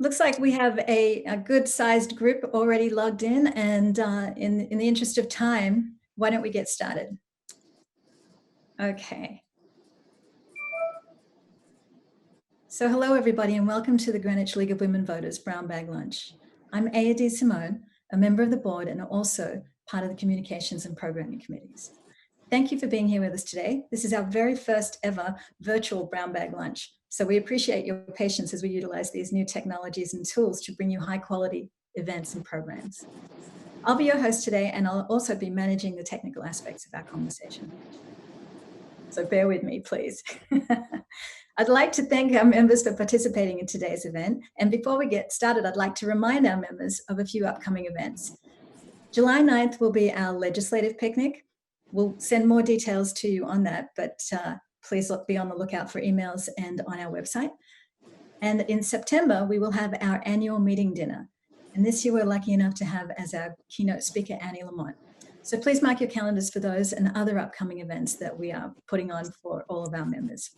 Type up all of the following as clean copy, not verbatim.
Looks like we have a good-sized group already logged in, and in the interest of time, why don't we get started? Okay. So hello, everybody, and welcome to the Greenwich League of Women Voters Brown Bag Lunch. I'm Aya D. Simone, a member of the board and also part of the communications and programming committees. Thank you for being here with us today. This is our very first ever virtual Brown Bag Lunch. So we appreciate your patience as we utilize these new technologies and tools to bring you high quality events and programs. I'll be your host today, and I'll also be managing the technical aspects of our conversation. So bear with me, please. I'd like to thank our members for participating in today's event. And before we get started, I'd like to remind our members of a few upcoming events. July 9th will be our legislative picnic. We'll send more details to you on that, but please be on the lookout for emails and on our website. And in September, we will have our annual meeting dinner. And this year, we're lucky enough to have as our keynote speaker, Annie Lamont. So please mark your calendars for those and other upcoming events that we are putting on for all of our members.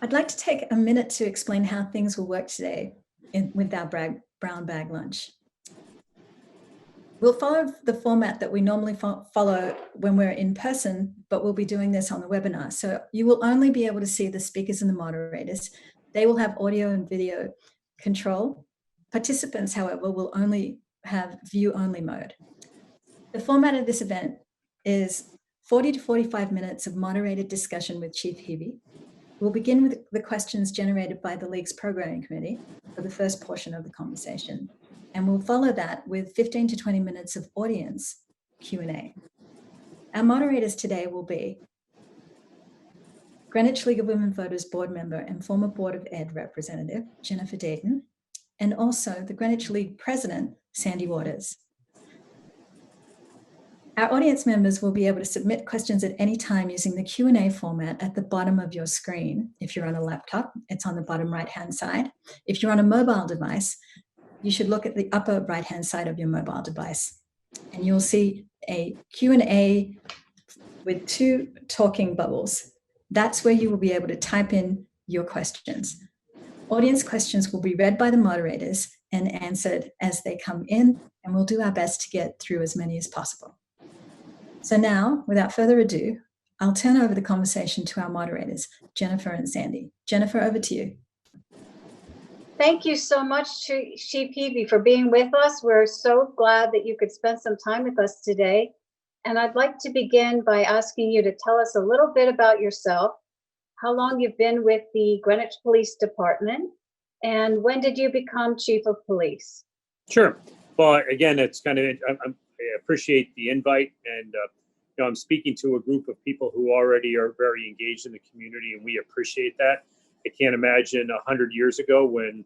I'd like to take a minute to explain how things will work today with our Brown Bag Lunch. We'll follow the format that we normally follow when we're in person, but we'll be doing this on the webinar. So you will only be able to see the speakers and the moderators. They will have audio and video control. Participants, however, will only have view-only mode. The format of this event is 40 to 45 minutes of moderated discussion with Chief Heavey. We'll begin with the questions generated by the League's Programming Committee for the first portion of the conversation. And we'll follow that with 15 to 20 minutes of audience Q&A. Our moderators today will be Greenwich League of Women Voters board member and former Board of Ed representative, Jennifer Dayton, and also the Greenwich League president, Sandy Waters. Our audience members will be able to submit questions at any time using the Q&A format at the bottom of your screen. If you're on a laptop, it's on the bottom right-hand side. If you're on a mobile device, you should look at the upper right-hand side of your mobile device. And you'll see a Q&A with two talking bubbles. That's where you will be able to type in your questions. Audience questions will be read by the moderators and answered as they come in, and we'll do our best to get through as many as possible. So now, without further ado, I'll turn over the conversation to our moderators, Jennifer and Sandy. Jennifer, over to you. Thank you so much, Chief Heavey, for being with us. We're so glad that you could spend some time with us today. And I'd like to begin by asking you to tell us a little bit about yourself, how long you've been with the Greenwich Police Department, and when did you become Chief of Police? Sure. Well, again, it's kind of, I appreciate the invite, and I'm speaking to a group of people who already are very engaged in the community, and we appreciate that. I can't imagine 100 years ago when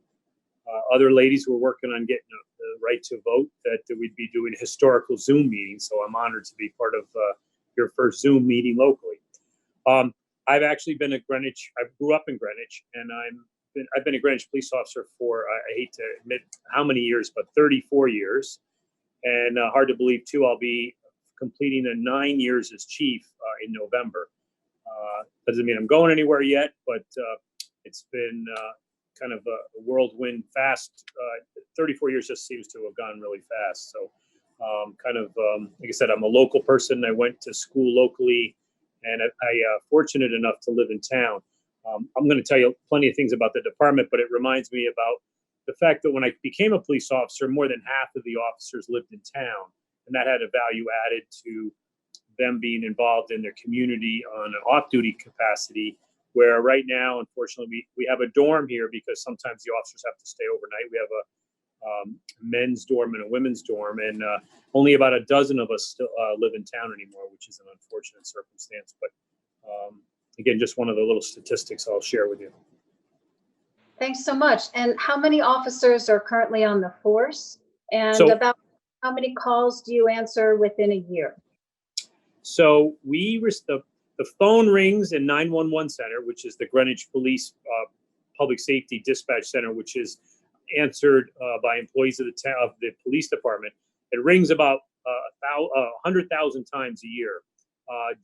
other ladies were working on getting the right to vote that we'd be doing historical Zoom meetings. So I'm honored to be part of your first Zoom meeting locally. I've actually been at Greenwich. I grew up in Greenwich, and I've been a Greenwich police officer for, I hate to admit how many years, but 34 years. And hard to believe, too, I'll be completing 9 years as chief in November. Doesn't mean I'm going anywhere yet, but it's been kind of a whirlwind fast. 34 years just seems to have gone really fast. So like I said, I'm a local person. I went to school locally, and I fortunate enough to live in town. I'm going to tell you plenty of things about the department, but it reminds me about the fact that when I became a police officer, more than half of the officers lived in town, and that had a value added to them being involved in their community on an off-duty capacity, where right now, unfortunately, we have a dorm here because sometimes the officers have to stay overnight. We have a men's dorm and a women's dorm, and only about a dozen of us still live in town anymore, which is an unfortunate circumstance. But again, just one of the little statistics I'll share with you. Thanks so much. And how many officers are currently on the force? And about how many calls do you answer within a year? So the phone rings in 911 Center, which is the Greenwich Police Public Safety Dispatch Center, which is answered by employees of the police department. It rings about 100,000 times a year.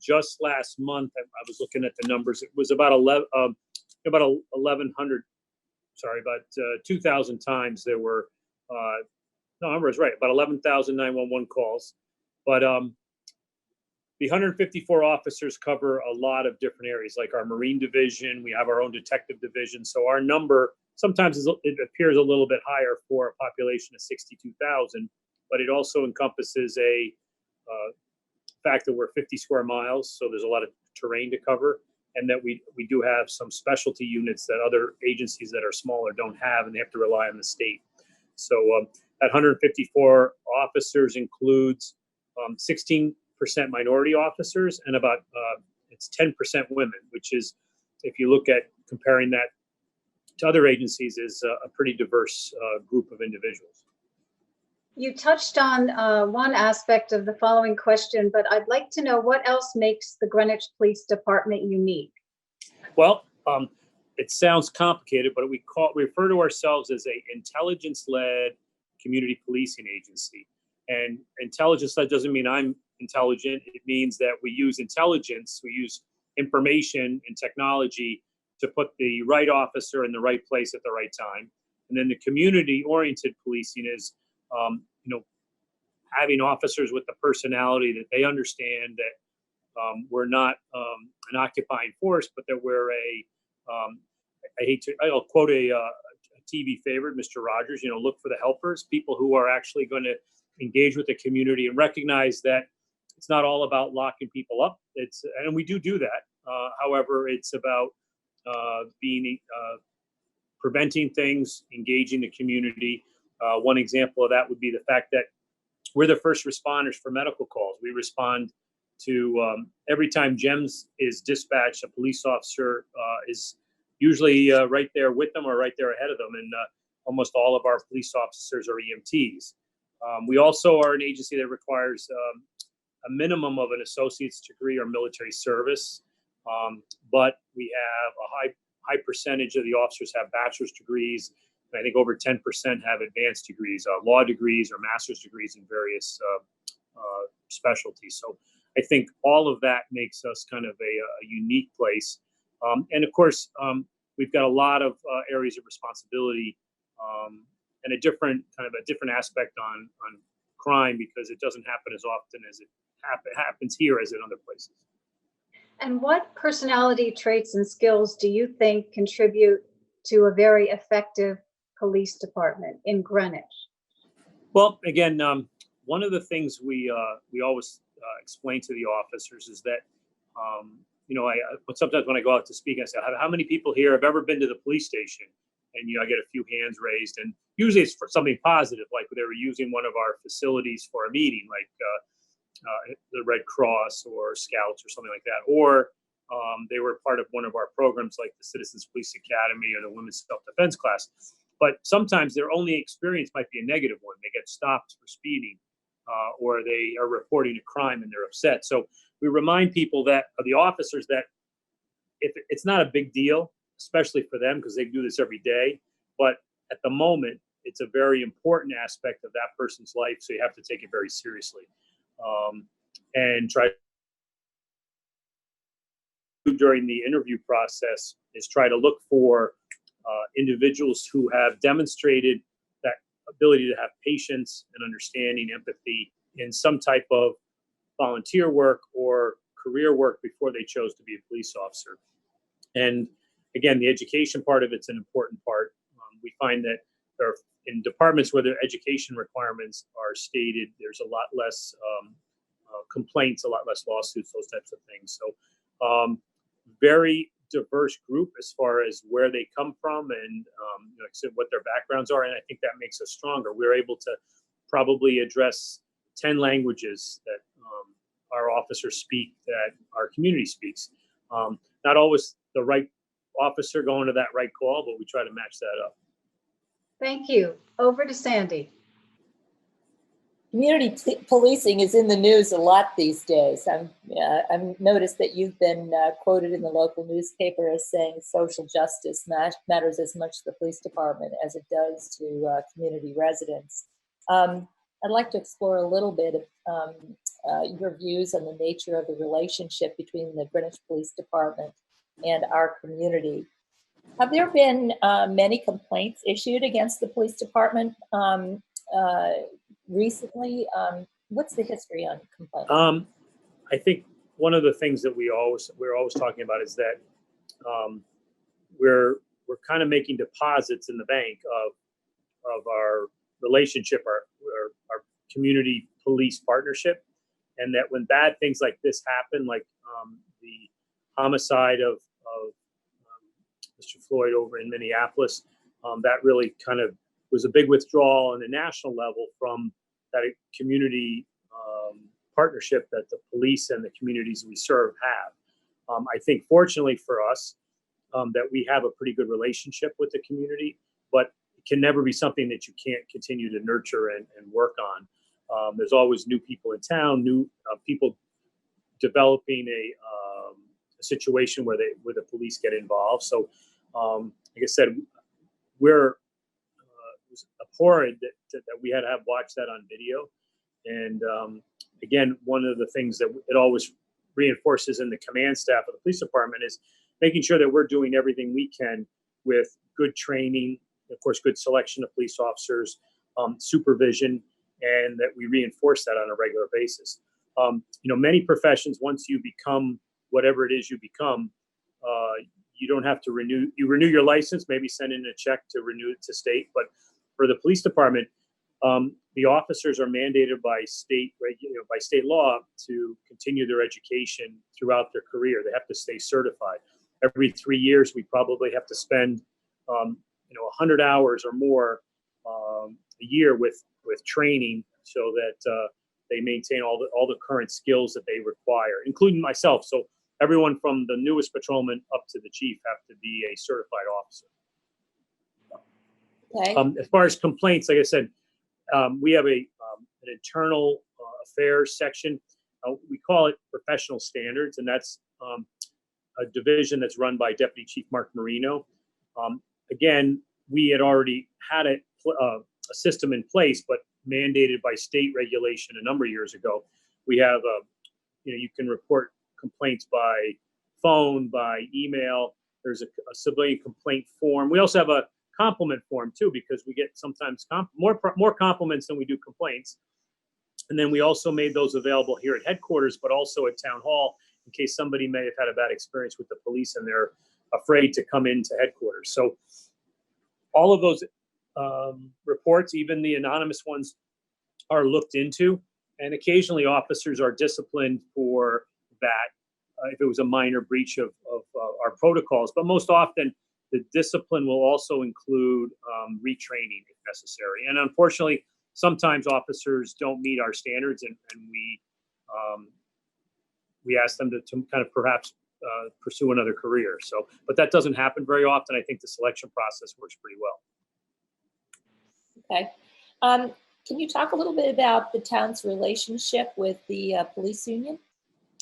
Just last month, I was looking at the numbers. It was about 1,100 about 2,000 times there were, no, number is right, about 11,000 911 calls. But the 154 officers cover a lot of different areas, like our Marine Division. We have our own detective division. So our number sometimes it appears a little bit higher for a population of 62,000, but it also encompasses a fact that we're 50 square miles, so there's a lot of terrain to cover, and that we do have some specialty units that other agencies that are smaller don't have, and they have to rely on the state. So that 154 officers includes 16% minority officers and about it's 10% women, which is, if you look at comparing that to other agencies, is a pretty diverse group of individuals. You touched on one aspect of the following question, but I'd like to know what else makes the Greenwich Police Department unique? Well, it sounds complicated, but we refer to ourselves as a intelligence-led community policing agency. And intelligence-led doesn't mean I'm intelligent. It means that we use intelligence, we use information and technology to put the right officer in the right place at the right time. And then the community-oriented policing is, having officers with the personality that they understand that we're not an occupying force, but that we're I'll quote a TV favorite, Mr. Rogers, look for the helpers, people who are actually going to engage with the community and recognize that it's not all about locking people up. And we do that. However, it's about preventing things, engaging the community. One example of that would be the fact that we're the first responders for medical calls. We respond to every time GEMS is dispatched, a police officer is usually right there with them or right there ahead of them. And almost all of our police officers are EMTs. We also are an agency that requires a minimum of an associate's degree or military service. But we have a high percentage of the officers have bachelor's degrees. And I think over 10% have advanced degrees, law degrees or master's degrees in various specialties. So I think all of that makes us kind of a unique place. And of course, we've got a lot of areas of responsibility and a different aspect on crime, because it doesn't happen as often as it happens here as in other places. And what personality traits and skills do you think contribute to a very effective police department in Greenwich? Well, again, one of the things we always explain to the officers is that, sometimes when I go out to speak, I say, how many people here have ever been to the police station? And, I get a few hands raised, and usually it's for something positive, like they were using one of our facilities for a meeting, like the Red Cross or Scouts or something like that. Or they were part of one of our programs like the Citizens Police Academy or the Women's Self-Defense class. But sometimes their only experience might be a negative one. They get stopped for speeding or they are reporting a crime and they're upset. So we remind people that, the officers, that if it's not a big deal, especially for them because they do this every day, but at the moment, it's a very important aspect of that person's life. So you have to take it very seriously and try during the interview process is try to look for individuals who have demonstrated that ability to have patience and understanding, empathy in some type of volunteer work or career work before they chose to be a police officer. And again, the education part of it's an important part. We find that there are, in departments where their education requirements are stated, there's a lot less complaints, a lot less lawsuits, those types of things. So very diverse group as far as where they come from and like I said, what their backgrounds are. And I think that makes us stronger. We're able to probably address 10 languages that our officers speak, that our community speaks. Not always the right officer going to that right call, but we try to match that up. Thank you. Over to Sandy. Community policing is in the news a lot these days. I've noticed that you've been quoted in the local newspaper as saying social justice matters as much to the police department as it does to community residents. I'd like to explore a little bit of your views on the nature of the relationship between the Greenwich Police Department and our community. Have there been many complaints issued against the police department recently? What's the history on complaints? I think one of the things that we're always talking about is that we're kind of making deposits in the bank of our relationship, our community police partnership, and that when bad things like this happen, like the homicide of Mr. Floyd over in Minneapolis, that really kind of was a big withdrawal on the national level from that community partnership that the police and the communities we serve have. I think fortunately for us, that we have a pretty good relationship with the community, but it can never be something that you can't continue to nurture and work on. There's always new people in town, new people developing a situation where the police get involved. So, like I said, we're it was abhorrent that we had to have watched that on video. And again, one of the things that it always reinforces in the command staff of the police department is making sure that we're doing everything we can with good training, of course, good selection of police officers, supervision, and that we reinforce that on a regular basis. Many professions, once you become whatever it is you become, you don't have to renew. You renew your license, maybe send in a check to renew it to state. But for the police department, the officers are mandated by state law to continue their education throughout their career. They have to stay certified. Every 3 years, we probably have to spend 100 hours or more a year with training so that they maintain all the current skills that they require, including myself. So everyone from the newest patrolman up to the chief have to be a certified officer. Okay. As far as complaints, like I said, we have an internal affairs section. We call it professional standards, and that's a division that's run by Deputy Chief Mark Marino. Again, we had already had a system in place, but mandated by state regulation a number of years ago. We have, you can report complaints by phone, by email. There's a civilian complaint form. We also have a compliment form too, because we get sometimes more compliments than we do complaints. And then we also made those available here at headquarters, but also at town hall in case somebody may have had a bad experience with the police and they're afraid to come into headquarters. So all of those reports, even the anonymous ones, are looked into, and occasionally officers are disciplined for that if it was a minor breach of our protocols. But most often, the discipline will also include retraining if necessary. And unfortunately, sometimes officers don't meet our standards, and we ask them to kind of perhaps pursue another career. So, but that doesn't happen very often. I think the selection process works pretty well. Okay. Can you talk a little bit about the town's relationship with the police union?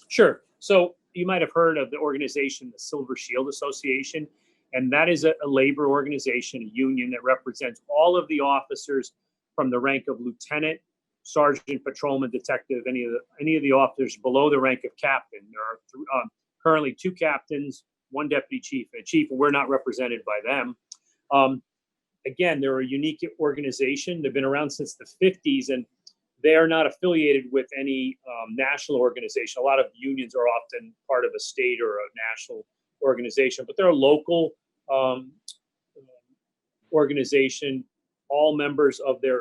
Sure. So you might have heard of the organization, the Silver Shield Association, and that is a labor organization, a union that represents all of the officers from the rank of lieutenant, sergeant, patrolman, detective, any of the officers below the rank of captain. There are currently 2 captains, 1 deputy chief, and a chief, and we're not represented by them. Again, they're a unique organization. They've been around since the 50s, and they are not affiliated with any national organization. A lot of unions are often part of a state or a national organization, but they're a local organization. All members of the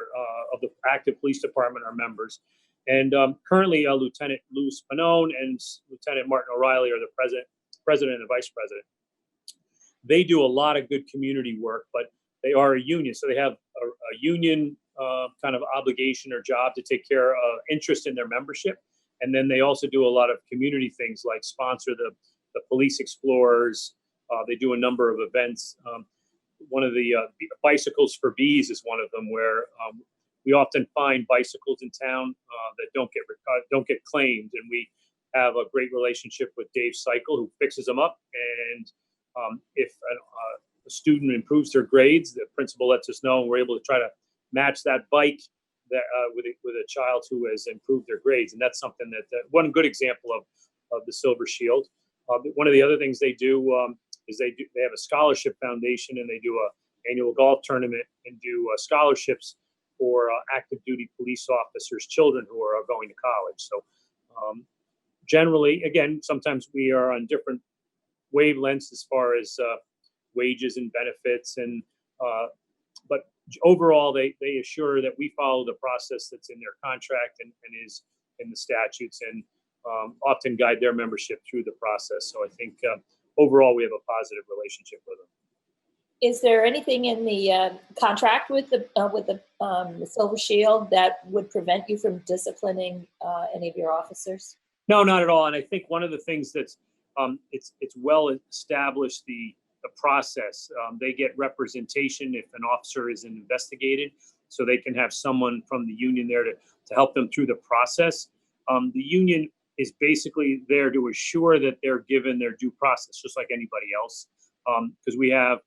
active police department are members. And currently, Lieutenant Louis Panone and Lieutenant Martin O'Reilly are the president and vice president. They do a lot of good community work, but they are a union, so they have a union kind of obligation or job to take care of interest in their membership. And then they also do a lot of community things like sponsor the police explorers. They do a number of events. One of the Bicycles for Bees is one of them, where we often find bicycles in town that don't get claimed, and we have a great relationship with Dave Cycle, who fixes them up. And if a student improves their grades, the principal lets us know, and we're able to try to match that bike with a child who has improved their grades. And that's something that one good example of the Silver Shield. One of the other things they do, is they have a scholarship foundation, and they do a annual golf tournament and do scholarships for active duty police officers' children who are going to college. So generally, again, sometimes we are on different wavelengths as far as wages and benefits, and but overall, they assure that we follow the process that's in their contract and is in the statutes, and often guide their membership through the process. So I think overall we have a positive relationship with them. Is there anything in the contract with the Silver Shield that would prevent you from disciplining any of your officers? No, not at all. And I think one of the things that's it's well established the process. They get representation if an officer is investigated, so they can have someone from the union there to help them through the process. The union is basically there to assure that they're given their due process, just like anybody else. Because we have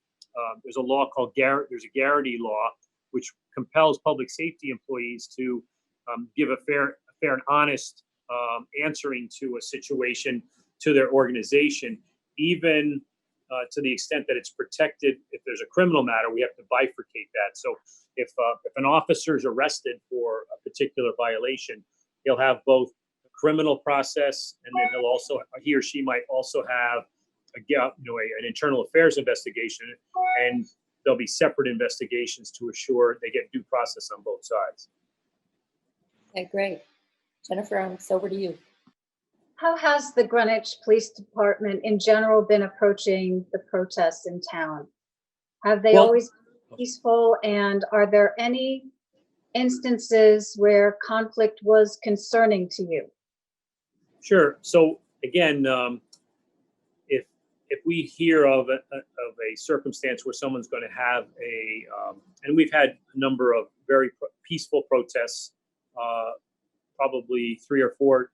there's a law called there's a Garrity law, which compels public safety employees to give a fair and honest answering to a situation to their organization, even to the extent that it's protected. If there's a criminal matter, we have to bifurcate that. So if an officer is arrested for a particular violation, he'll have both a criminal process, and then he or she might also have an internal affairs investigation, and there'll be separate investigations to assure they get due process on both sides. Okay, great. Jennifer, it's over to you. How has the Greenwich Police Department in general been approaching the protests in town? Have they always been peaceful, and are there any instances where conflict was concerning to you? Sure. So again, if we hear of a circumstance where someone's going to have and we've had a number of very peaceful protests, probably 3 or 4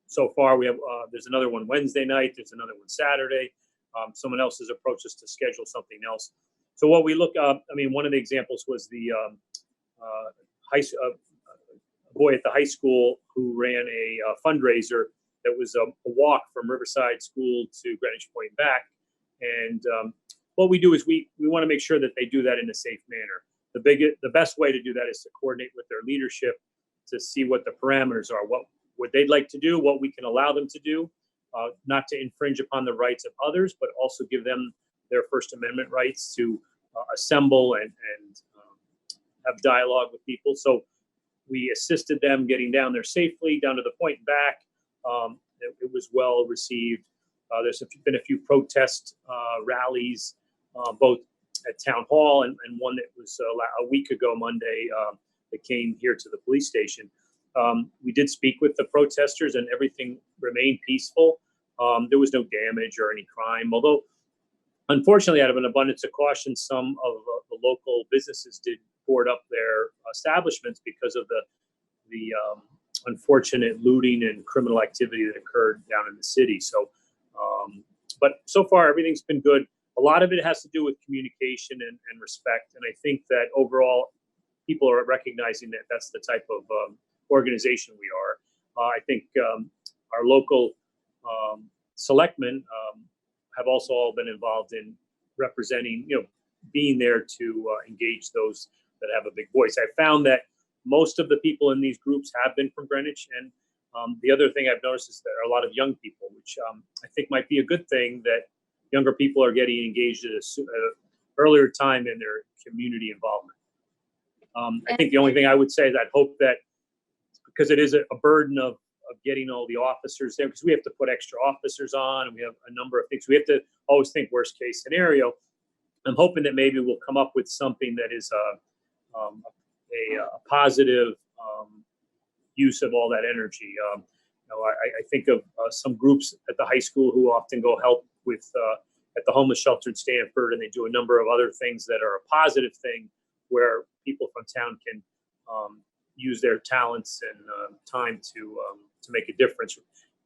so far. We have there's another one Wednesday night. There's another one Saturday. Someone else has approached us to schedule something else. So what we look up, one of the examples was the boy at the high school who ran a fundraiser that was a walk from Riverside School to Greenwich Point and back. And what we do is we want to make sure that they do that in a safe manner. The best way to do that is to coordinate with their leadership to see what the parameters are, what they'd like to do, what we can allow them to do, not to infringe upon the rights of others, but also give them their First Amendment rights to assemble and have dialogue with people. So we assisted them getting down there safely, down to the point and back. It was well received. There's been a few protest rallies, both at Town Hall and one that was a week ago Monday that came here to the police station. We did speak with the protesters, and everything remained peaceful. There was no damage or any crime, although unfortunately, out of an abundance of caution, some of the local businesses did board up their establishments because of the unfortunate looting and criminal activity that occurred down in the city. So, but so far everything's been good. A lot of it has to do with communication and respect, and I think that overall people are recognizing that that's the type of organization we are. I think our local selectmen have also all been involved in representing, being there to engage those that have a big voice. I found that most of the people in these groups have been from Greenwich, and the other thing I've noticed is there are a lot of young people, which I think might be a good thing, that younger people are getting engaged at an earlier time in their community involvement. I think the only thing I would say is I'd hope that, because it is a burden of getting all the officers there, because we have to put extra officers on, and we have a number of things. We have to always think worst case scenario. I'm hoping that maybe we'll come up with something that is a positive use of all that energy. I think of some groups at the high school who often go help with at the homeless shelter in Stanford, and they do a number of other things that are a positive thing, where people from town can use their talents and time to make a difference,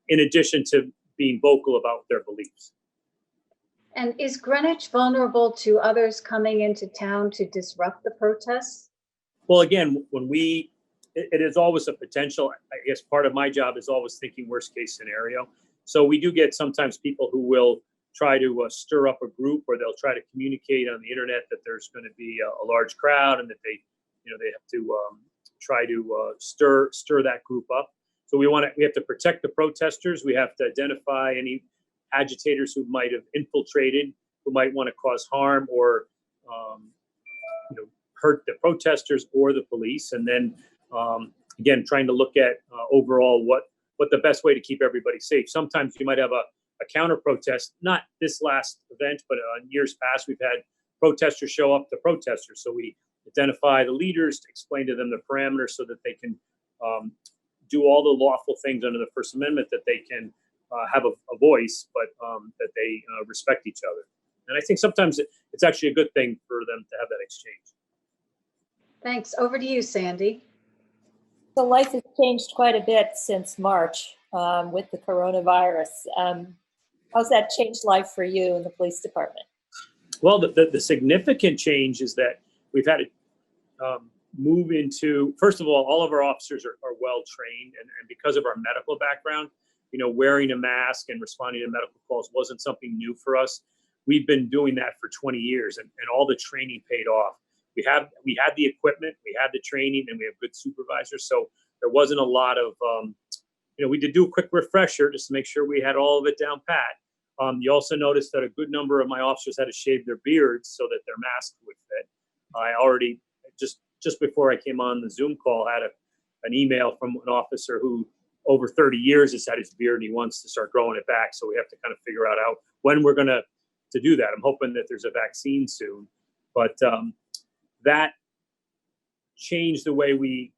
in addition to being vocal about their beliefs. And is Greenwich vulnerable to others coming into town to disrupt the protests? Well, again, it is always a potential. I guess part of my job is always thinking worst case scenario. So we do get sometimes people who will try to stir up a group, or they'll try to communicate on the internet that there's going to be a large crowd and that they have to try to stir that group up. So we have to protect the protesters. We have to identify any agitators who might have infiltrated, who might want to cause harm or hurt the protesters or the police. And then again, trying to look at overall what the best way to keep everybody safe. Sometimes you might have a counter protest, not this last event, but in years past, we've had protesters show up to protesters. So we identify the leaders, to explain to them the parameters so that they can do all the lawful things under the First Amendment, that they can have a voice, but that they respect each other. And I think sometimes it's actually a good thing for them to have that exchange. Thanks. Over to you, Sandy. So life has changed quite a bit since March with the coronavirus. How's that changed life for you in the police department? Well, the significant change is that we've had to move into, first of all of our officers are well trained, and because of our medical background, wearing a mask and responding to medical calls wasn't something new for us. We've been doing that for 20 years, and all the training paid off. We had the equipment, we had the training, and we have good supervisors. So there wasn't a lot of, we did do a quick refresher just to make sure we had all of it down pat. You also noticed that a good number of my officers had to shave their beards so that their mask would fit. I already, just before I came on the Zoom call, had an email from an officer who over 30 years has had his beard and he wants to start growing it back. So we have to kind of figure out when we're going to do that. I'm hoping that there's a vaccine soon, but that changed the way we,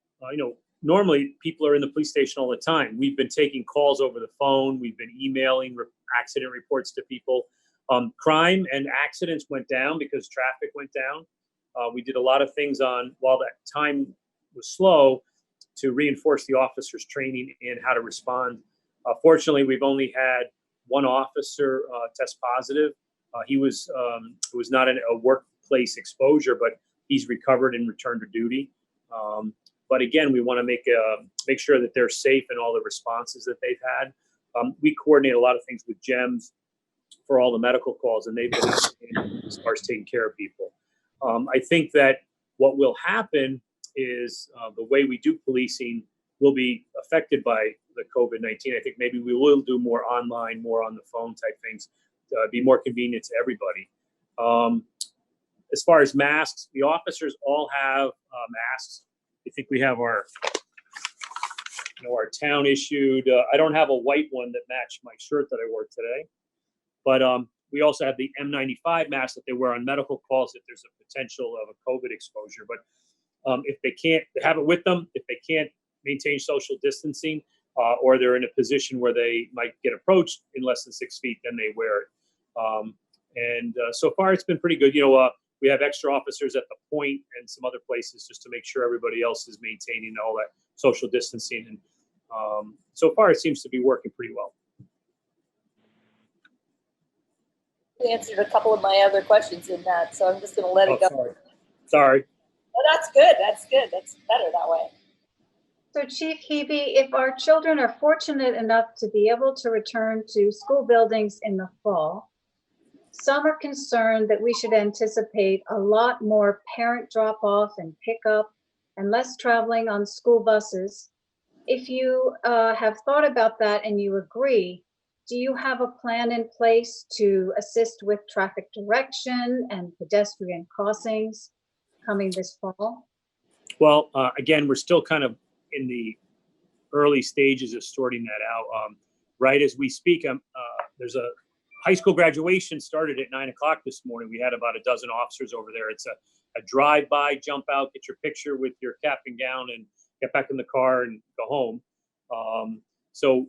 normally people are in the police station all the time. We've been taking calls over the phone. We've been emailing accident reports to people. Crime and accidents went down because traffic went down. We did a lot of things while that time was slow, to reinforce the officers' training in how to respond. Fortunately, we've only had one officer test positive. It was not a workplace exposure, but he's recovered and returned to duty. But again, we want to make sure that they're safe in all the responses that they've had. We coordinate a lot of things with GEMS for all the medical calls, and they've been outstanding as far as taking care of people. I think that what will happen is the way we do policing will be affected by the COVID-19. I think maybe we will do more online, more on the phone type things, be more convenient to everybody. As far as masks, the officers all have masks. I think we have our town issued. I don't have a white one that matched my shirt that I wore today, but we also have the N95 mask that they wear on medical calls if there's a potential of a COVID exposure. But if they can't, they have it with them. If they can't maintain social distancing, or they're in a position where they might get approached in less than 6 feet, then they wear it. So far, it's been pretty good. We have extra officers at the point and some other places just to make sure everybody else is maintaining all that social distancing. And so far, it seems to be working pretty well. You answered a couple of my other questions in that, so I'm just going to let it go. Sorry. Well, that's good. That's good. That's better that way. So Chief Heavey, if our children are fortunate enough to be able to return to school buildings in the fall, some are concerned that we should anticipate a lot more parent drop-off and pickup and less traveling on school buses. If you have thought about that and you agree, do you have a plan in place to assist with traffic direction and pedestrian crossings coming this fall? Well, again, we're still kind of in the early stages of sorting that out. Right as we speak, there's a high school graduation started at 9 o'clock this morning. We had about a dozen officers over there. It's a drive-by, jump out, get your picture with your cap and gown, and get back in the car and go home. So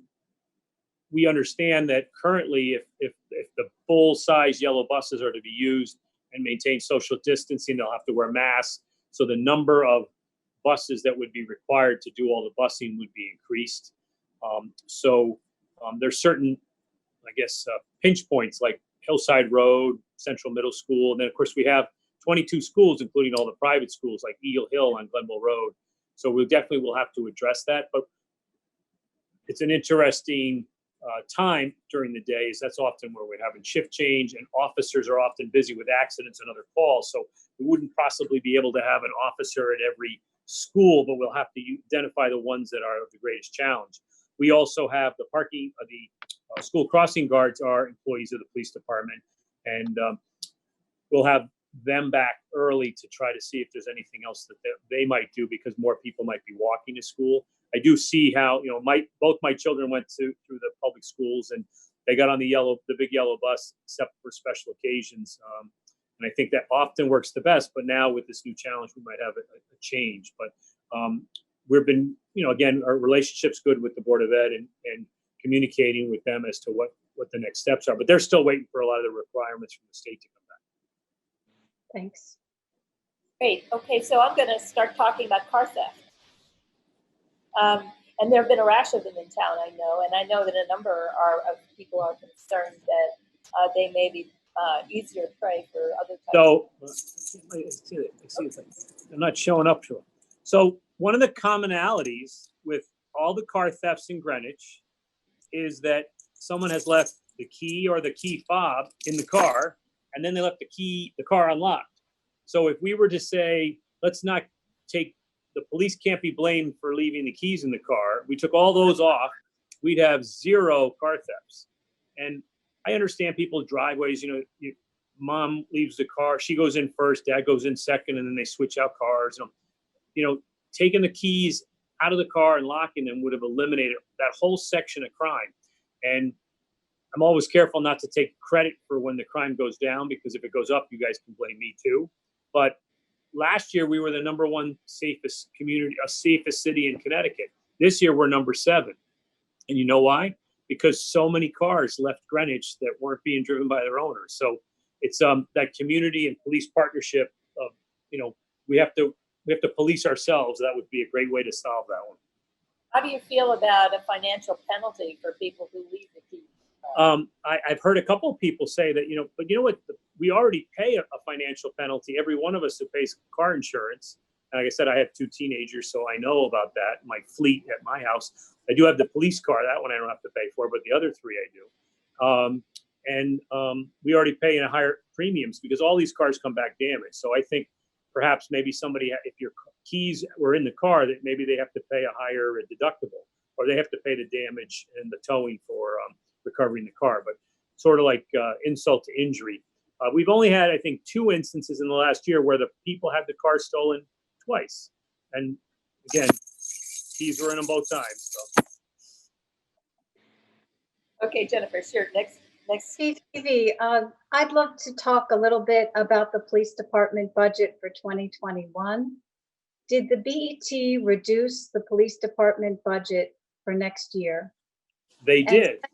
we understand that currently, if the full-size yellow buses are to be used and maintain social distancing, they'll have to wear masks. So the number of buses that would be required to do all the busing would be increased. There's certain, pinch points like Hillside Road, Central Middle School. And then, of course, we have 22 schools, including all the private schools like Eagle Hill on Glenville Road. So we definitely will have to address that. But it's an interesting time during the days, that's often where we're having shift change, and officers are often busy with accidents and other calls. So we wouldn't possibly be able to have an officer at every school, but we'll have to identify the ones that are the greatest challenge. We also have the parking, the school crossing guards are employees of the police department, and we'll have them back early to try to see if there's anything else that they might do, because more people might be walking to school. I do see how, both my children went through the public schools, and they got on the big yellow bus, except for special occasions. And I think that often works the best, but now with this new challenge, we might have a change. But we've been, again, our relationship's good with the Board of Ed, and communicating with them as to what the next steps are. But they're still waiting for a lot of the requirements from the state to come back. Thanks. Great. Okay, so I'm going to start talking about car theft. And there have been a rash of them in town, I know, and I know that a number of people are concerned that they may be easier prey for other types. So I see it. They're not showing up to them. So one of the commonalities with all the car thefts in Greenwich is that someone has left the key or the key fob in the car, and then they left the car unlocked. So if we were to say, let's not take, the police can't be blamed for leaving the keys in the car, we took all those off, we'd have 0 car thefts. And I understand people's driveways, mom leaves the car, she goes in first, dad goes in second, and then they switch out cars. Taking the keys out of the car and locking them would have eliminated that whole section of crime. And I'm always careful not to take credit for when the crime goes down, because if it goes up, you guys can blame me too. But last year we were the #1 safest city in Connecticut. This year we're number 7. And you know why? Because so many cars left Greenwich that weren't being driven by their owners. So it's that community and police partnership of, we have to police ourselves. That would be a great way to solve that one. How do you feel about a financial penalty for people who leave the keys? I've heard a couple of people say that, but you know what? We already pay a financial penalty, every one of us who pays car insurance. And like I said, I have 2 teenagers, so I know about that. My fleet at my house. I do have the police car. That one I don't have to pay for, but the other 3 I do. And we already pay in higher premiums because all these cars come back damaged. So I think perhaps maybe somebody, if your keys were in the car, that maybe they have to pay a higher deductible, or they have to pay the damage and the towing for recovering the car. But sort of like insult to injury. We've only had, I think, 2 instances in the last year where the people had the car stolen twice. And again, keys were in them both times. So. Okay, Jennifer, sure. Next. Heavey, I'd love to talk a little bit about the police department budget for 2021. Did the BET reduce the police department budget for next year? They did.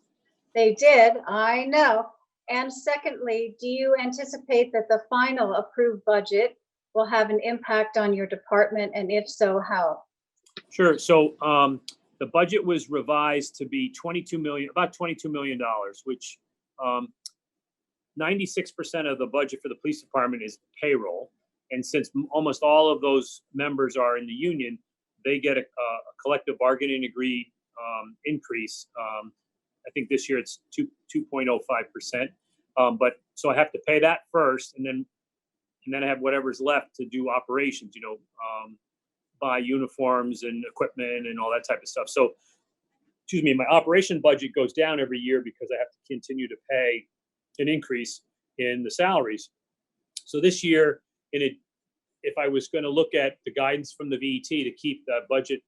They did, I know. And secondly, do you anticipate that the final approved budget will have an impact on your department, and if so, how? Sure. So the budget was revised to be about $22 million, which 96% of the budget for the police department is payroll. And since almost all of those members are in the union, they get a collective bargaining agreed increase. I think this year it's 2.05%. But so I have to pay that first, and then I have whatever's left to do operations, buy uniforms and equipment and all that type of stuff. So, my operation budget goes down every year because I have to continue to pay an increase in the salaries. So this year, if I was going to look at the guidance from the VET to keep the budget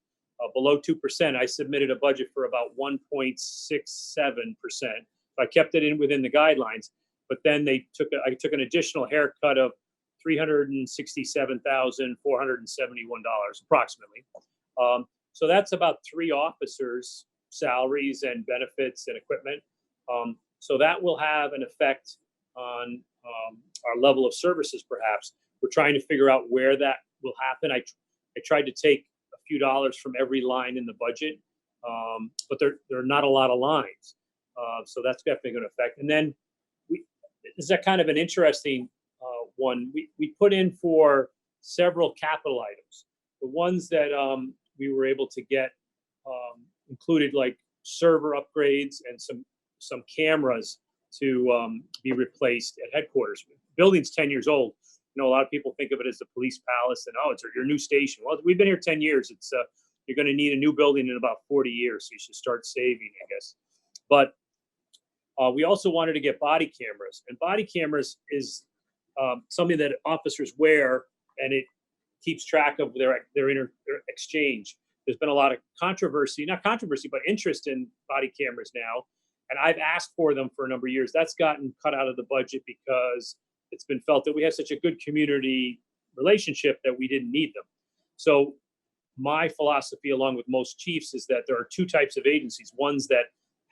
below 2%, I submitted a budget for about 1.67%. I kept it within the guidelines, but then I took an additional haircut of $367,471 approximately. So that's about 3 officers' salaries and benefits and equipment. So that will have an effect on our level of services, perhaps. We're trying to figure out where that will happen. I tried to take a few dollars from every line in the budget, but there are not a lot of lines. So that's definitely going to affect. And then this is a kind of an interesting one. We put in for several capital items. The ones that we were able to get included, like server upgrades and some cameras to be replaced at headquarters. Building's 10 years old. You know, a lot of people think of it as the police palace and, oh, it's your new station. Well, we've been here 10 years. It's you're going to need a new building in about 40 years, so you should start saving, I guess. But we also wanted to get body cameras, and body cameras is something that officers wear, and it keeps track of their exchange. There's been a lot of not controversy, but interest in body cameras now. And I've asked for them for a number of years. That's gotten cut out of the budget because it's been felt that we have such a good community relationship that we didn't need them. So my philosophy, along with most chiefs, is that there are two types of agencies: ones that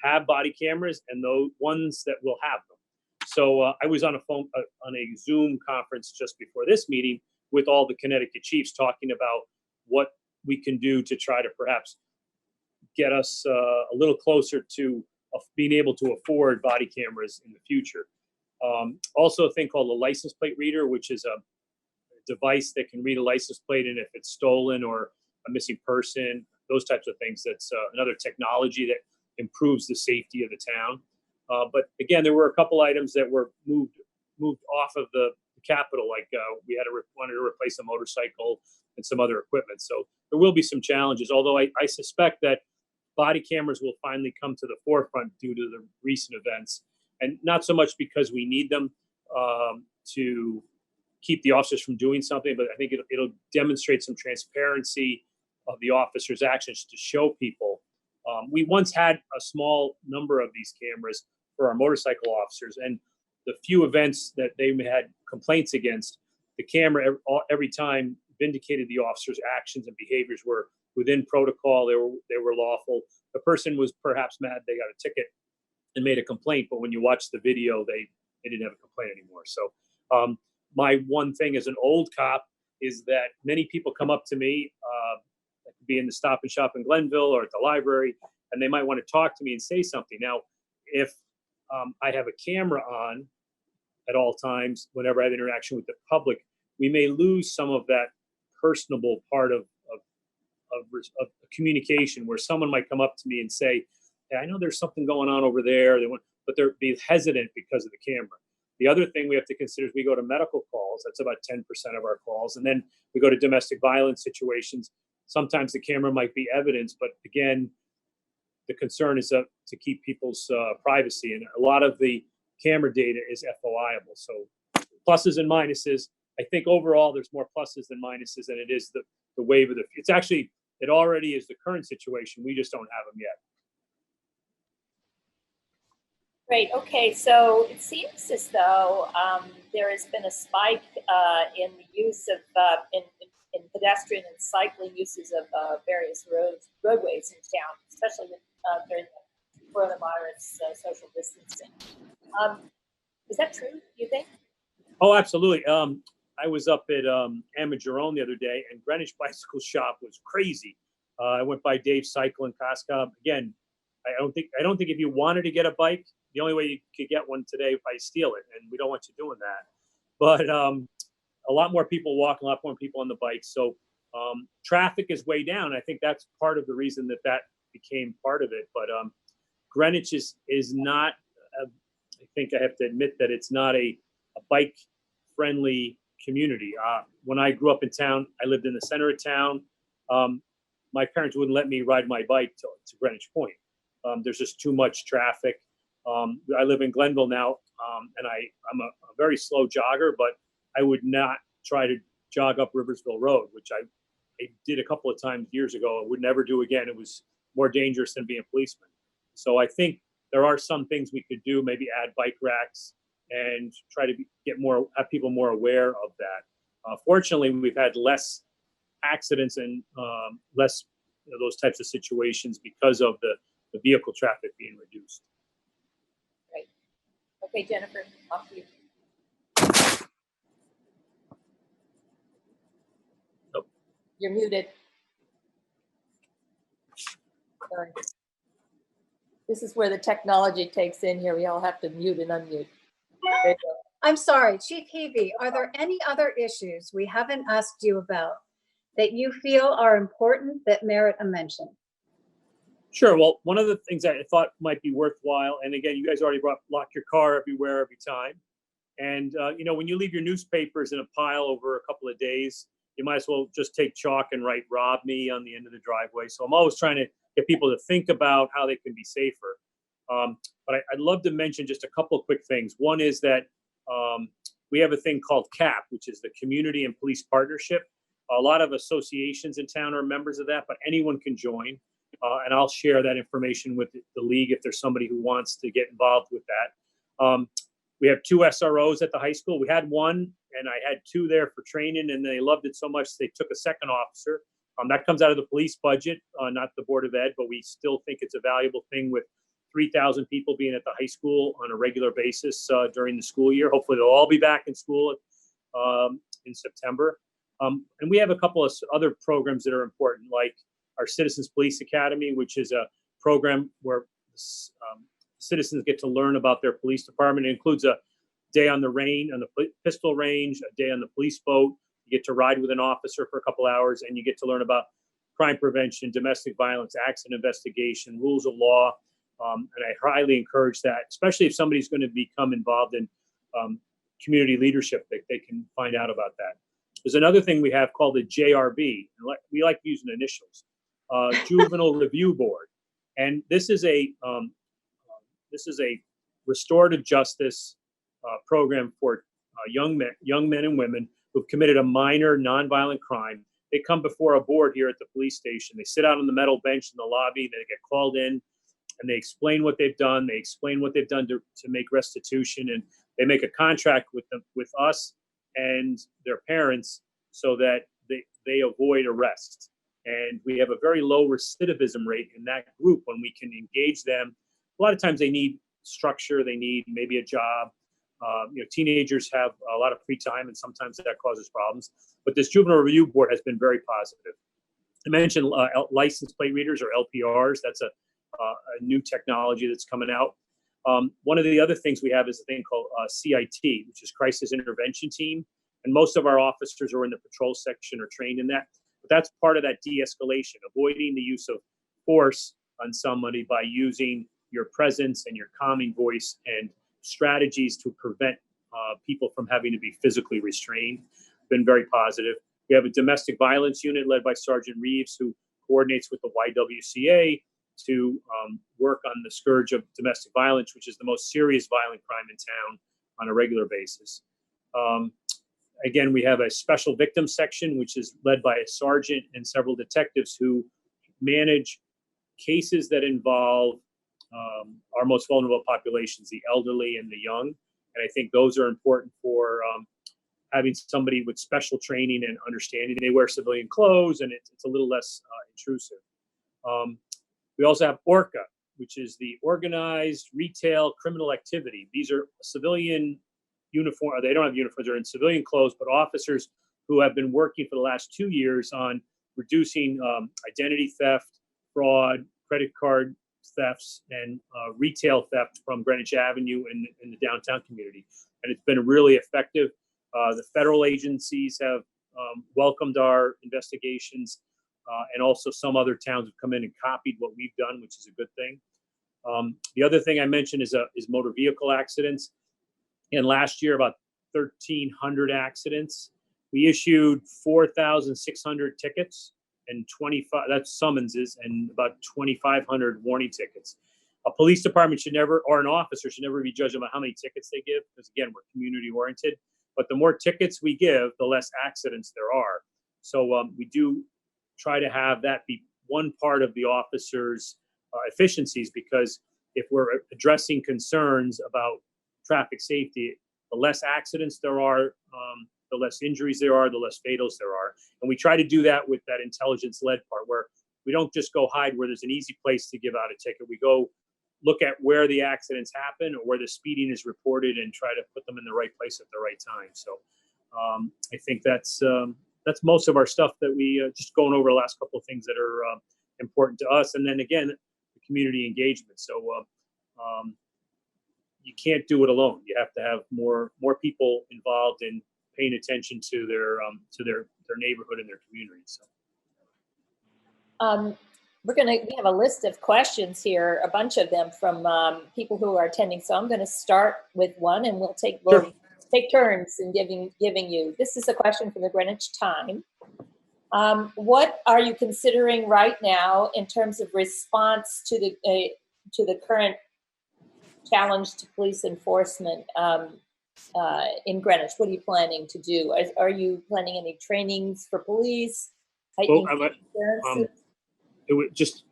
have body cameras and those ones that will have them. So I was on a Zoom conference just before this meeting with all the Connecticut chiefs, talking about what we can do to try to perhaps get us a little closer to being able to afford body cameras in the future. Also a thing called a license plate reader, which is a device that can read a license plate, and if it's stolen or a missing person, those types of things. That's another technology that improves the safety of the town. But again, there were a couple items that were moved off of the capital, like we wanted to replace a motorcycle and some other equipment. So there will be some challenges, although I suspect that body cameras will finally come to the forefront due to the recent events, and not so much because we need them to keep the officers from doing something, but I think it'll demonstrate some transparency of the officers' actions to show people. We once had a small number of these cameras for our motorcycle officers, and the few events that they had complaints against, the camera every time vindicated the officers' actions and behaviors were within protocol. They were lawful. The person was perhaps mad they got a ticket and made a complaint, but when you watch the video, they didn't have a complaint anymore. So my one thing as an old cop is that many people come up to me, that could be in the Stop and Shop in Glenville or at the library, and they might want to talk to me and say something. Now, if I have a camera on at all times, whenever I have interaction with the public, we may lose some of that personable part of communication, where someone might come up to me and say, hey, I know there's something going on over there, but they're be hesitant because of the camera. The other thing we have to consider is we go to medical calls. That's about 10% of our calls. And then we go to domestic violence situations. Sometimes the camera might be evidence, but again, the concern is to keep people's privacy. And a lot of the camera data is FOIable. So pluses and minuses. I think overall there's more pluses than minuses, than it is the wave of the, it's actually, it already is the current situation. We just don't have them yet. Great. Okay, so it seems as though there has been a spike in the use of in pedestrian and cycling uses of various roadways in town, especially during the coronavirus social distancing. Is that true, do you think? Oh, absolutely. I was up at Amagerone the other day, and Greenwich Bicycle Shop was crazy. I went by Dave's Cycle in Costco. Again, I don't think if you wanted to get a bike, the only way you could get one today is by steal it, and we don't want you doing that. But a lot more people walk, a lot more people on the bike. So traffic is way down. I think that's part of the reason that became part of it. But Greenwich is not, I think I have to admit that it's not a bike-friendly community. When I grew up in town, I lived in the center of town. My parents wouldn't let me ride my bike to Greenwich Point. There's just too much traffic. I live in Glenville now, and I'm a very slow jogger, but I would not try to jog up Riversville Road, which I did a couple of times years ago. I would never do again. It was more dangerous than being a policeman. So I think there are some things we could do, maybe add bike racks and try to have people more aware of that. Fortunately, we've had less accidents and less those types of situations because of the vehicle traffic being reduced. Great. Okay, Jennifer, off to you. Nope. You're muted. Sorry. This is where the technology takes in here. We all have to mute and unmute. There you go. I'm sorry, Chief Heavey, are there any other issues we haven't asked you about that you feel are important that merit a mention? Sure. Well, one of the things I thought might be worthwhile, and again, you guys already brought lock your car everywhere, every time. And, when you leave your newspapers in a pile over a couple of days, you might as well just take chalk and write "rob me" on the end of the driveway. So I'm always trying to get people to think about how they can be safer. But I'd love to mention just a couple of quick things. One is that we have a thing called CAP, which is the Community and Police Partnership. A lot of associations in town are members of that, but anyone can join. And I'll share that information with the league if there's somebody who wants to get involved with that. We have 2 SROs at the high school. We had one, and I had 2 there for training, and they loved it so much they took a second officer. That comes out of the police budget, not the Board of Ed, but we still think it's a valuable thing with 3,000 people being at the high school on a regular basis during the school year. Hopefully they'll all be back in school in September. And we have a couple of other programs that are important, like our Citizens Police Academy, which is a program where citizens get to learn about their police department. It includes a day on the pistol range, a day on the police boat. You get to ride with an officer for a couple hours, and you get to learn about crime prevention, domestic violence, accident investigation, rules of law. And I highly encourage that, especially if somebody's going to become involved in community leadership, they can find out about that. There's another thing we have called the JRB. We like using initials, Juvenile Review Board. And this is a restorative justice program for young men and women who've committed a minor nonviolent crime. They come before a board here at the police station. They sit out on the metal bench in the lobby. They get called in, and they explain what they've done. They explain what they've done to make restitution, and they make a contract with us and their parents so that they avoid arrest. And we have a very low recidivism rate in that group when we can engage them. A lot of times they need structure, they need maybe a job. Teenagers have a lot of free time, and sometimes that causes problems. But this Juvenile Review Board has been very positive. I mentioned license plate readers, or LPRs. That's a new technology that's coming out. One of the other things we have is a thing called CIT, which is Crisis Intervention Team. And most of our officers who are in the patrol section are trained in that. But that's part of that de-escalation, avoiding the use of force on somebody by using your presence and your calming voice and strategies to prevent people from having to be physically restrained. Been very positive. We have a domestic violence unit led by Sergeant Reeves, who coordinates with the YWCA to work on the scourge of domestic violence, which is the most serious violent crime in town on a regular basis. Again, we have a special victims section, which is led by a sergeant and several detectives who manage cases that involve our most vulnerable populations, the elderly and the young. And I think those are important for having somebody with special training and understanding. They wear civilian clothes, and it's a little less intrusive. We also have ORCA, which is the Organized Retail Criminal Activity. These are civilian uniform. They don't have uniforms, they're in civilian clothes, but officers who have been working for the last 2 years on reducing identity theft, fraud, credit card thefts, and retail theft from Greenwich Avenue in the downtown community. And it's been really effective. The federal agencies have welcomed our investigations, and also some other towns have come in and copied what we've done, which is a good thing. The other thing I mentioned is motor vehicle accidents. And last year, about 1,300 accidents. We issued 4,600 tickets and 25, that's summonses, and about 2,500 warning tickets. A police department should never, or an officer should never be judged about how many tickets they give, because again, we're community oriented. But the more tickets we give, the less accidents there are. So we do try to have that be one part of the officer's efficiencies, because if we're addressing concerns about traffic safety, the less accidents there are, the less injuries there are, the less fatals there are. And we try to do that with that intelligence-led part, where we don't just go hide where there's an easy place to give out a ticket. We go look at where the accidents happen or where the speeding is reported and try to put them in the right place at the right time. So I think that's most of our stuff that we just going over the last couple of things that are important to us. And then again, the community engagement. So you can't do it alone. You have to have more people involved in paying attention to their neighborhood and their community. So. We have a list of questions here, a bunch of them from people who are attending. So I'm going to start with one, and we'll take turns in giving you. This is a question from the Greenwich Time. What are you considering right now in terms of response to the current challenge to police enforcement in Greenwich? What are you planning to do? Are you planning any trainings for police? It would just,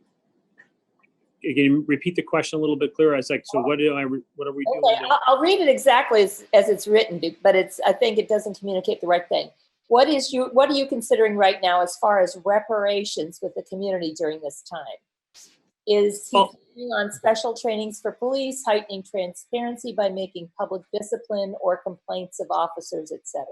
again, repeat the question a little bit clearer. I was like, so what are we doing? Okay, I'll read it exactly as it's written, but I think it doesn't communicate the right thing. What are you considering right now as far as reparations with the community during this time? Is he planning on special trainings for police, heightening transparency by making public discipline or complaints of officers, etc.?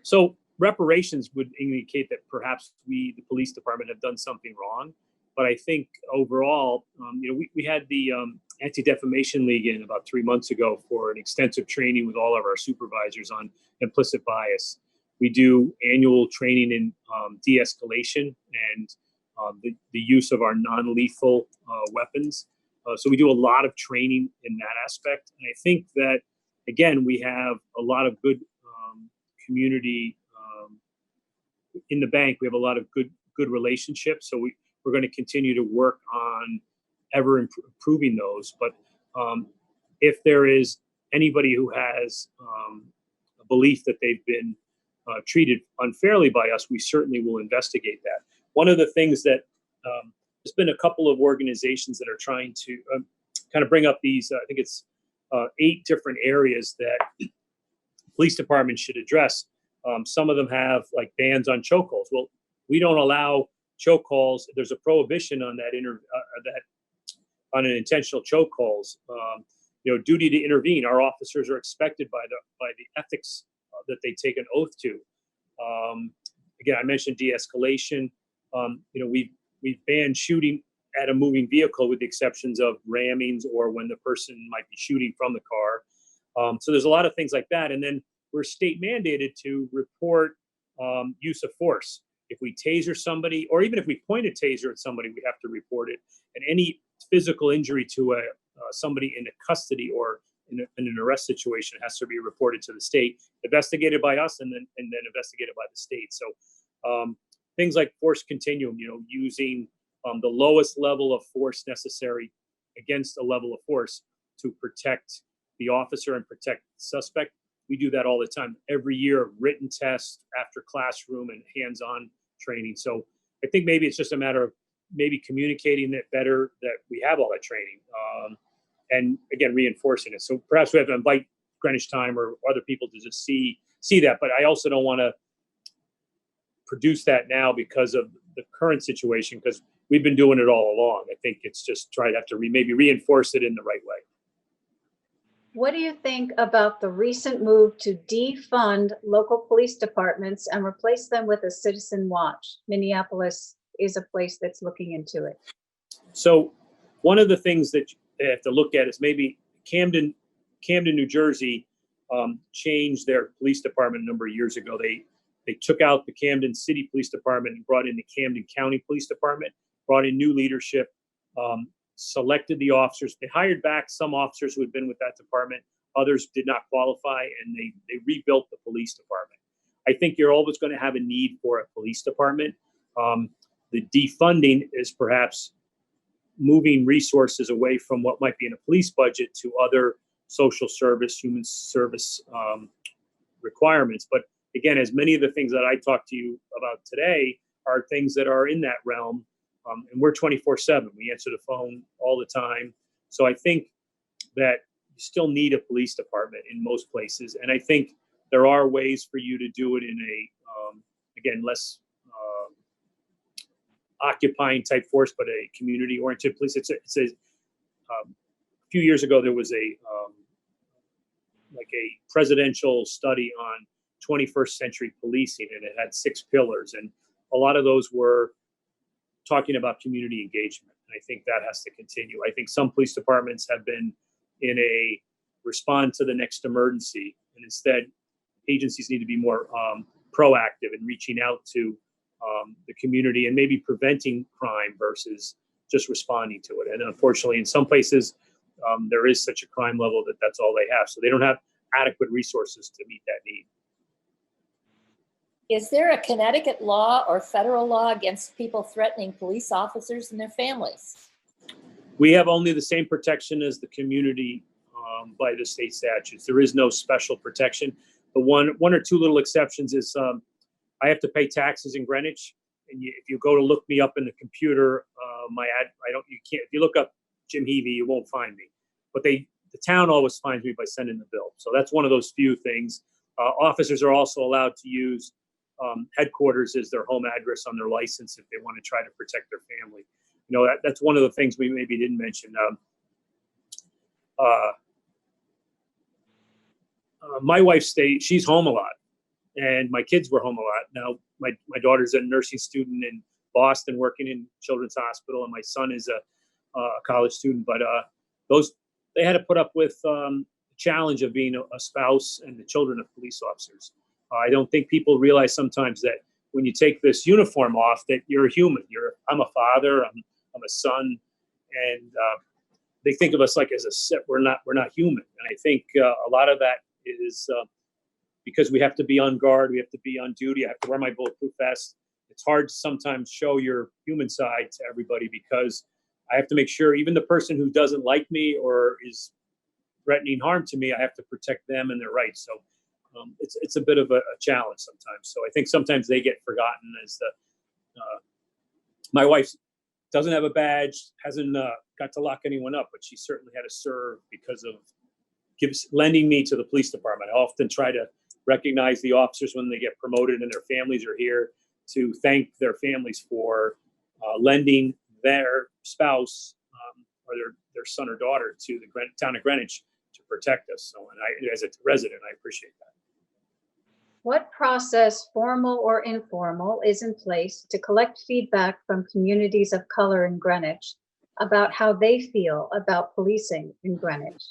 So reparations would indicate that perhaps we, the police department, have done something wrong. But I think overall, we had the Anti-Defamation League in about 3 months ago for an extensive training with all of our supervisors on implicit bias. We do annual training in de-escalation and the use of our non-lethal weapons. So we do a lot of training in that aspect. And I think that, again, we have a lot of good community in the bank. We have a lot of good relationships. So we're going to continue to work on ever improving those. But if there is anybody who has a belief that they've been treated unfairly by us, we certainly will investigate that. One of the things that there's been a couple of organizations that are trying to kind of bring up these, I think it's 8 different areas that police departments should address. Some of them have like bans on chokeholds. Well, we don't allow chokeholds. There's a prohibition on that on an intentional chokeholds. Duty to intervene. Our officers are expected by the ethics that they take an oath to. Again, I mentioned de-escalation. We've banned shooting at a moving vehicle with the exceptions of rammings or when the person might be shooting from the car. So there's a lot of things like that. And then we're state mandated to report use of force. If we taser somebody, or even if we point a taser at somebody, we have to report it. And any physical injury to somebody in a custody or in an arrest situation has to be reported to the state, investigated by us, and then investigated by the state. So things like force continuum, using the lowest level of force necessary against a level of force to protect the officer and protect the suspect. We do that all the time. Every year, written tests after classroom and hands-on training. So I think maybe it's just a matter of maybe communicating it better that we have all that training, and again, reinforcing it. So perhaps we have to invite Greenwich Time or other people to just see that. But I also don't want to produce that now because of the current situation, because we've been doing it all along. I think it's just try to have to maybe reinforce it in the right way. What do you think about the recent move to defund local police departments and replace them with a citizen watch? Minneapolis is a place that's looking into it. So one of the things that they have to look at is maybe Camden, New Jersey, changed their police department a number of years ago. They took out the Camden City Police Department and brought in the Camden County Police Department, brought in new leadership, selected the officers. They hired back some officers who had been with that department. Others did not qualify, and they rebuilt the police department. I think you're always going to have a need for a police department. The defunding is perhaps moving resources away from what might be in a police budget to other social service, human service requirements. But again, as many of the things that I talked to you about today are things that are in that realm. And we're 24/7. We answer the phone all the time. So I think that you still need a police department in most places. And I think there are ways for you to do it in a, again, less occupying type force, but a community-oriented police. It's a few years ago, there was a presidential study on 21st century policing, and it had 6 pillars. And a lot of those were talking about community engagement. And I think that has to continue. I think some police departments have been in a respond to the next emergency, and instead agencies need to be more proactive in reaching out to the community and maybe preventing crime versus just responding to it. And unfortunately, in some places, there is such a crime level that that's all they have. So they don't have adequate resources to meet that need. Is there a Connecticut law or federal law against people threatening police officers and their families? We have only the same protection as the community by the state statutes. There is no special protection. But one or two little exceptions is I have to pay taxes in Greenwich, and if you go to look me up in the computer, you can't. If you look up Jim Heavey, you won't find me. But the town always finds me by sending the bill. So that's one of those few things. Officers are also allowed to use headquarters as their home address on their license if they want to try to protect their family. You know, that's one of the things we maybe didn't mention. My wife she's home a lot, and my kids were home a lot. Now, my daughter's a nursing student in Boston working in Children's Hospital, and my son is a college student. But they had to put up with the challenge of being a spouse and the children of police officers. I don't think people realize sometimes that when you take this uniform off, that you're a human. I'm a father. I'm a son, and they think of us like as a set. We're not human. And I think a lot of that is because we have to be on guard, we have to be on duty. I have to wear my bulletproof vest. It's hard to sometimes show your human side to everybody because I have to make sure even the person who doesn't like me or is threatening harm to me, I have to protect them and their rights. So it's a bit of a challenge sometimes. So I think sometimes they get forgotten as my wife doesn't have a badge, hasn't got to lock anyone up, but she certainly had to serve because of lending me to the police department. I often try to recognize the officers when they get promoted and their families are here to thank their families for lending their spouse or their son or daughter to the town of Greenwich to protect us. So, and as a resident, I appreciate that. What process, formal or informal, is in place to collect feedback from communities of color in Greenwich about how they feel about policing in Greenwich?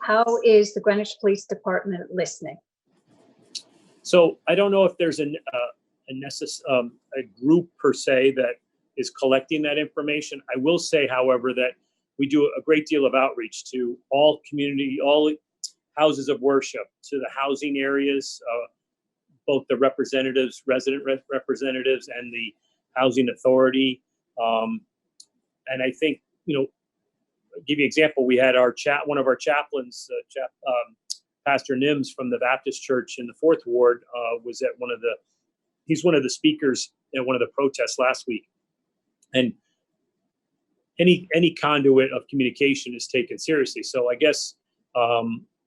How is the Greenwich Police Department listening? So I don't know if there's a group per se that is collecting that information. I will say, however, that we do a great deal of outreach to all houses of worship, to the housing areas, both the resident representatives and the housing authority. And I think, I'll give you an example. We had one of our chaplains, Pastor Nims from the Baptist Church in the 4th Ward, was at he's one of the speakers at one of the protests last week. And any conduit of communication is taken seriously. So I guess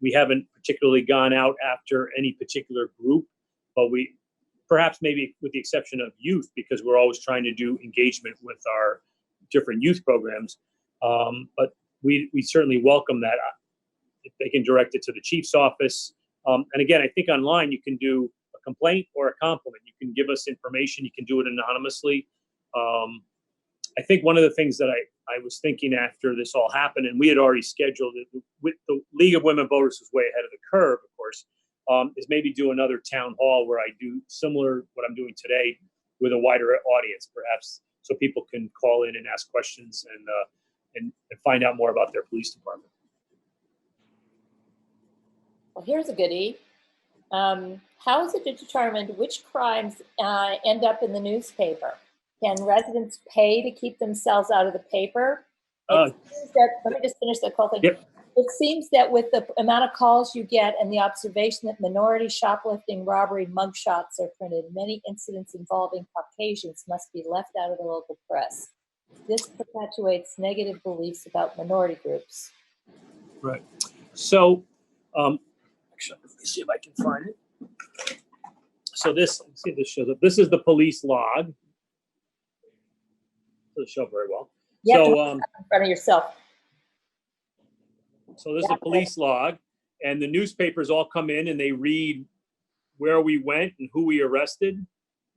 we haven't particularly gone out after any particular group, but we perhaps maybe with the exception of youth, because we're always trying to do engagement with our different youth programs. But we certainly welcome that. If they can direct it to the chief's office. And again, I think online you can do a complaint or a compliment. You can give us information. You can do it anonymously. I think one of the things that I was thinking after this all happened, and we had already scheduled it with the League of Women Voters was way ahead of the curve, of course, is maybe do another town hall where I do similar what I'm doing today with a wider audience, perhaps, so people can call in and ask questions and find out more about their police department. Well, here's a goodie. How is it determined which crimes end up in the newspaper? Can residents pay to keep themselves out of the paper? Let me just finish the whole thing. Yep. It seems that with the amount of calls you get and the observation that minority shoplifting, robbery, mugshots are printed, many incidents involving Caucasians must be left out of the local press. This perpetuates negative beliefs about minority groups. Right. So, actually, let me see if I can find it. So let's see if this shows up. This is the police log. Doesn't show very well. You have to So, in front of yourself. So there's a police log, and the newspapers all come in and they read where we went and who we arrested,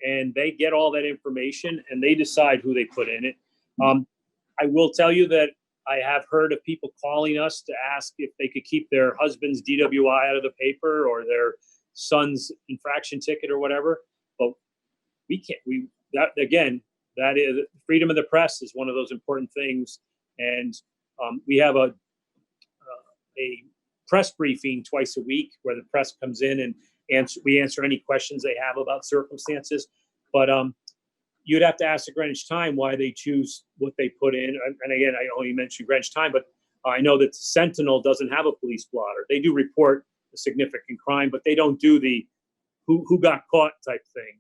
and they get all that information and they decide who they put in it. I will tell you that I have heard of people calling us to ask if they could keep their husband's DWI out of the paper or their son's infraction ticket or whatever, but we can't. that again, that is freedom of the press is one of those important things. And we have a press briefing twice a week where the press comes in and we answer any questions they have about circumstances. But you'd have to ask the Greenwich Time why they choose what they put in. And again, I only mentioned Greenwich Time, but I know that the Sentinel doesn't have a police blotter. They do report a significant crime, but they don't do the who got caught type thing.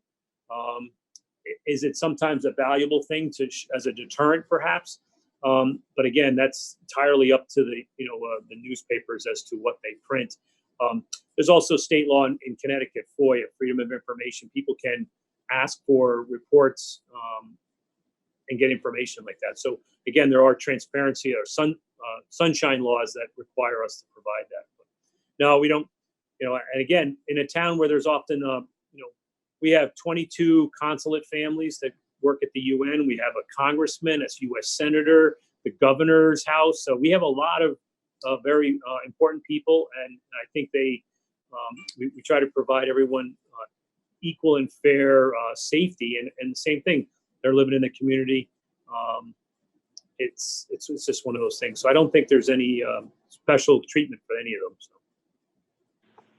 Is it sometimes a valuable thing as a deterrent, perhaps? But again, that's entirely up to the newspapers as to what they print. There's also state law in Connecticut, FOIA, Freedom of Information. People can ask for reports and get information like that. So again, there are transparency or sunshine laws that require us to provide that. But no, we don't. And again, in a town where there's often we have 22 consulate families that work at the UN. We have a congressman, a U.S. senator, the governor's house. So we have a lot of very important people, and I think we try to provide everyone equal and fair safety. And the same thing, they're living in the community. It's just one of those things. So I don't think there's any special treatment for any of them. So.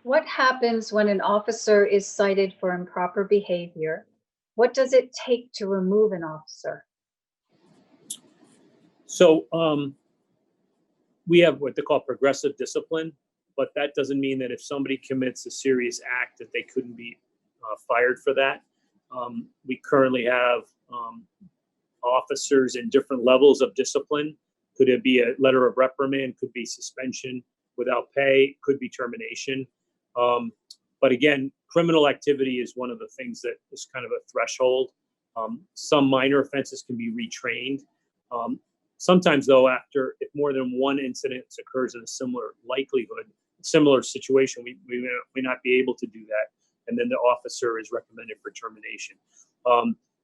What happens when an officer is cited for improper behavior? What does it take to remove an officer? So we have what they call progressive discipline, but that doesn't mean that if somebody commits a serious act that they couldn't be fired for that. We currently have officers in different levels of discipline. Could it be a letter of reprimand? Could be suspension without pay? Could be termination. But again, criminal activity is one of the things that is kind of a threshold. Some minor offenses can be retrained. Sometimes, though, if more than one incident occurs in a similar situation, we may not be able to do that. And then the officer is recommended for termination.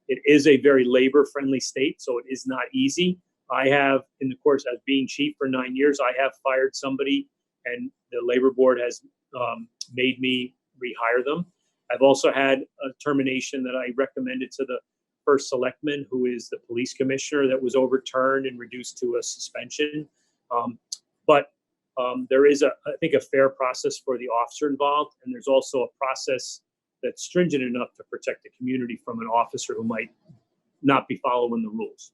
It is a very labor-friendly state, so it is not easy. I have, in the course of being chief for 9 years, I have fired somebody, and the labor board has made me rehire them. I've also had a termination that I recommended to the first selectman, who is the police commissioner, that was overturned and reduced to a suspension. But there is, I think, a fair process for the officer involved, and there's also a process that's stringent enough to protect the community from an officer who might not be following the rules.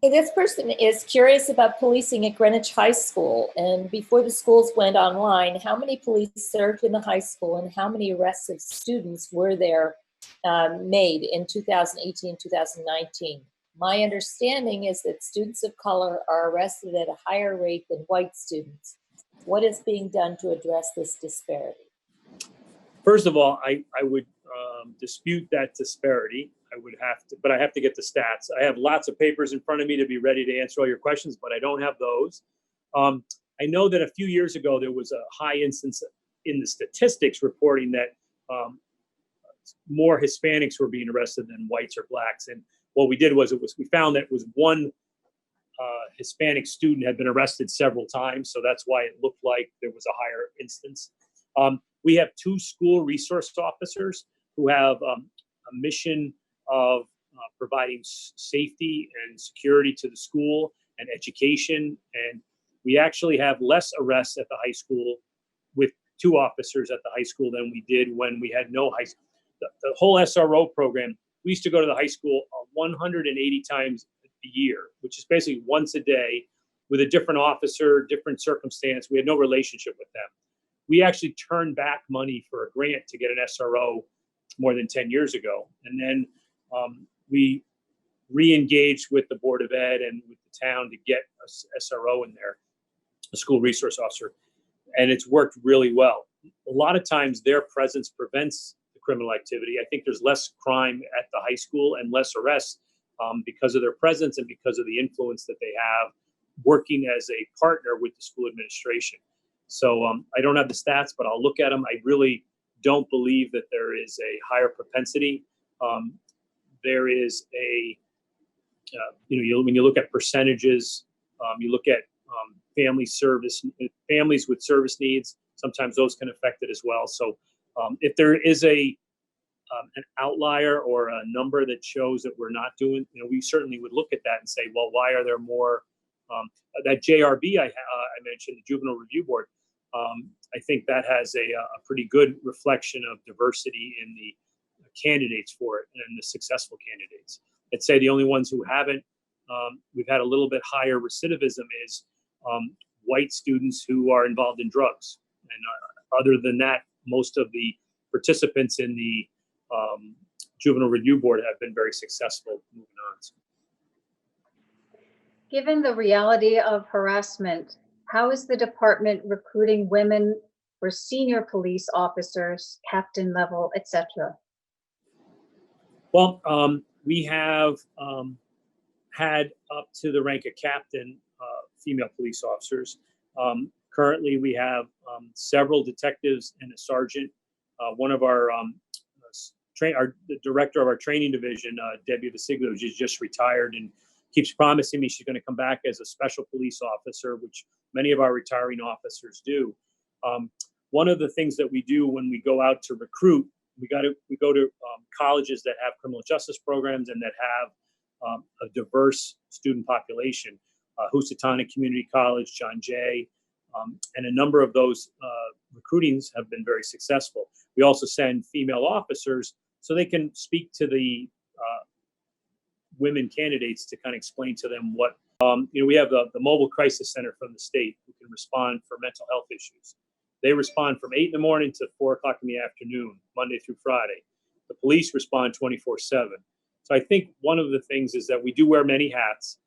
Okay, this person is curious about policing at Greenwich High School, and before the schools went online, how many police served in the high school and how many arrests of students were there made in 2018, 2019? My understanding is that students of color are arrested at a higher rate than white students. What is being done to address this disparity? First of all, I would dispute that disparity. But I have to get the stats. I have lots of papers in front of me to be ready to answer all your questions, but I don't have those. I know that a few years ago, there was a high instance in the statistics reporting that more Hispanics were being arrested than whites or blacks. And what we did was we found that it was one Hispanic student had been arrested several times. So that's why it looked like there was a higher instance. We have 2 school resource officers who have a mission of providing safety and security to the school and education. And we actually have less arrests at the high school with 2 officers at the high school than we did when we had no high school. The whole SRO program, we used to go to the high school 180 times a year, which is basically once a day with a different officer, different circumstance. We had no relationship with them. We actually turned back money for a grant to get an SRO more than 10 years ago. And then we re-engaged with the Board of Ed and with the town to get a SRO in there, a school resource officer. And it's worked really well. A lot of times their presence prevents the criminal activity. I think there's less crime at the high school and less arrests because of their presence and because of the influence that they have working as a partner with the school administration. So I don't have the stats, but I'll look at them. I really don't believe that there is a higher propensity. There is a, when you look at percentages, you look at families with service needs, sometimes those can affect it as well. So if there is a an outlier or a number that shows that we're not doing, we certainly would look at that and say, well, why are there more? That JRB I mentioned, the Juvenile Review Board, I think that has a pretty good reflection of diversity in the candidates for it and the successful candidates. I'd say the only ones who haven't, we've had a little bit higher recidivism is white students who are involved in drugs. And other than that, most of the participants in the Juvenile Review Board have been very successful moving on. Given the reality of harassment, how is the department recruiting women for senior police officers, captain level, etc.? Well, we have had up to the rank of captain female police officers. Currently, we have several detectives and a sergeant. One of our the director of our training division, Debbie Vasiglio, is just retired and keeps promising me she's going to come back as a special police officer, which many of our retiring officers do. One of the things that we do when we go out to recruit, we go to colleges that have criminal justice programs and that have a diverse student population. Housatonic Community College, John Jay, and a number of those recruitings have been very successful. We also send female officers so they can speak to the women candidates to kind of explain to them what, we have the Mobile Crisis Center from the state who can respond for mental health issues. They respond from 8 in the morning to 4 o'clock in the afternoon, Monday through Friday. The police respond 24/7. So I think one of the things is that we do wear many hats.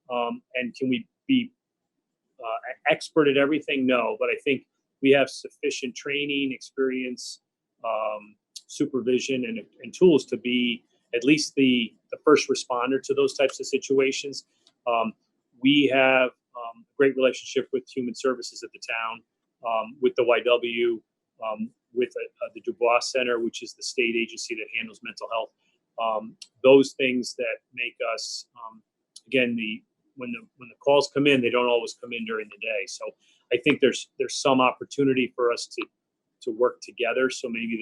And can we be expert at everything? No, but I think we have sufficient training, experience, supervision, and tools to be at least the first responder to those types of situations. We have a great relationship with Human Services at the town, with the YW, with the Dubois Center, which is the state agency that handles mental health. Those things that make us, again, when the calls come in, they don't always come in during the day. So I think there's some opportunity for us to work together. So maybe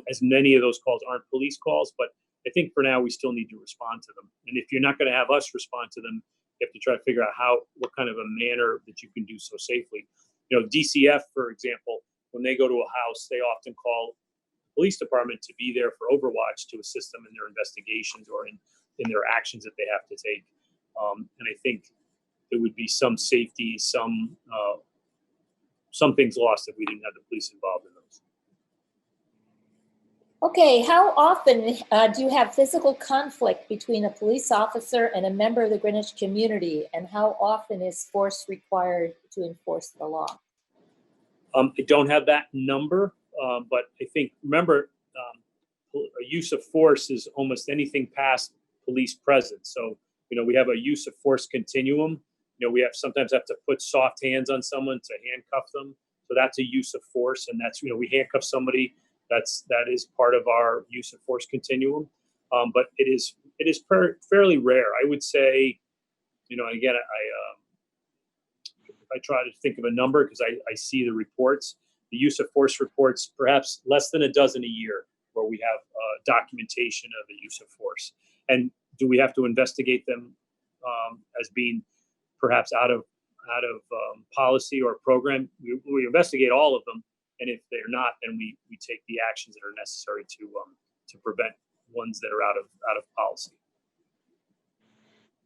as many of those calls aren't police calls, but I think for now we still need to respond to them. And if you're not going to have us respond to them, you have to try to figure out what kind of a manner that you can do so safely. DCF, for example, when they go to a house, they often call the police department to be there for overwatch to assist them in their investigations or in their actions that they have to take. And I think there would be some safety, some things lost if we didn't have the police involved in those. Okay, how often do you have physical conflict between a police officer and a member of the Greenwich community, and how often is force required to enforce the law? I don't have that number, but I think, remember, a use of force is almost anything past police presence. So, we have a use of force continuum. We sometimes have to put soft hands on someone to handcuff them. So that's a use of force, and that's, we handcuff somebody. That is part of our use of force continuum, but it is fairly rare. I would say, again, if I try to think of a number, because I see the reports, the use of force reports, perhaps less than a dozen a year, where we have documentation of the use of force. And do we have to investigate them as being perhaps out of policy or program? We investigate all of them. And if they're not, then we take the actions that are necessary to prevent ones that are out of policy.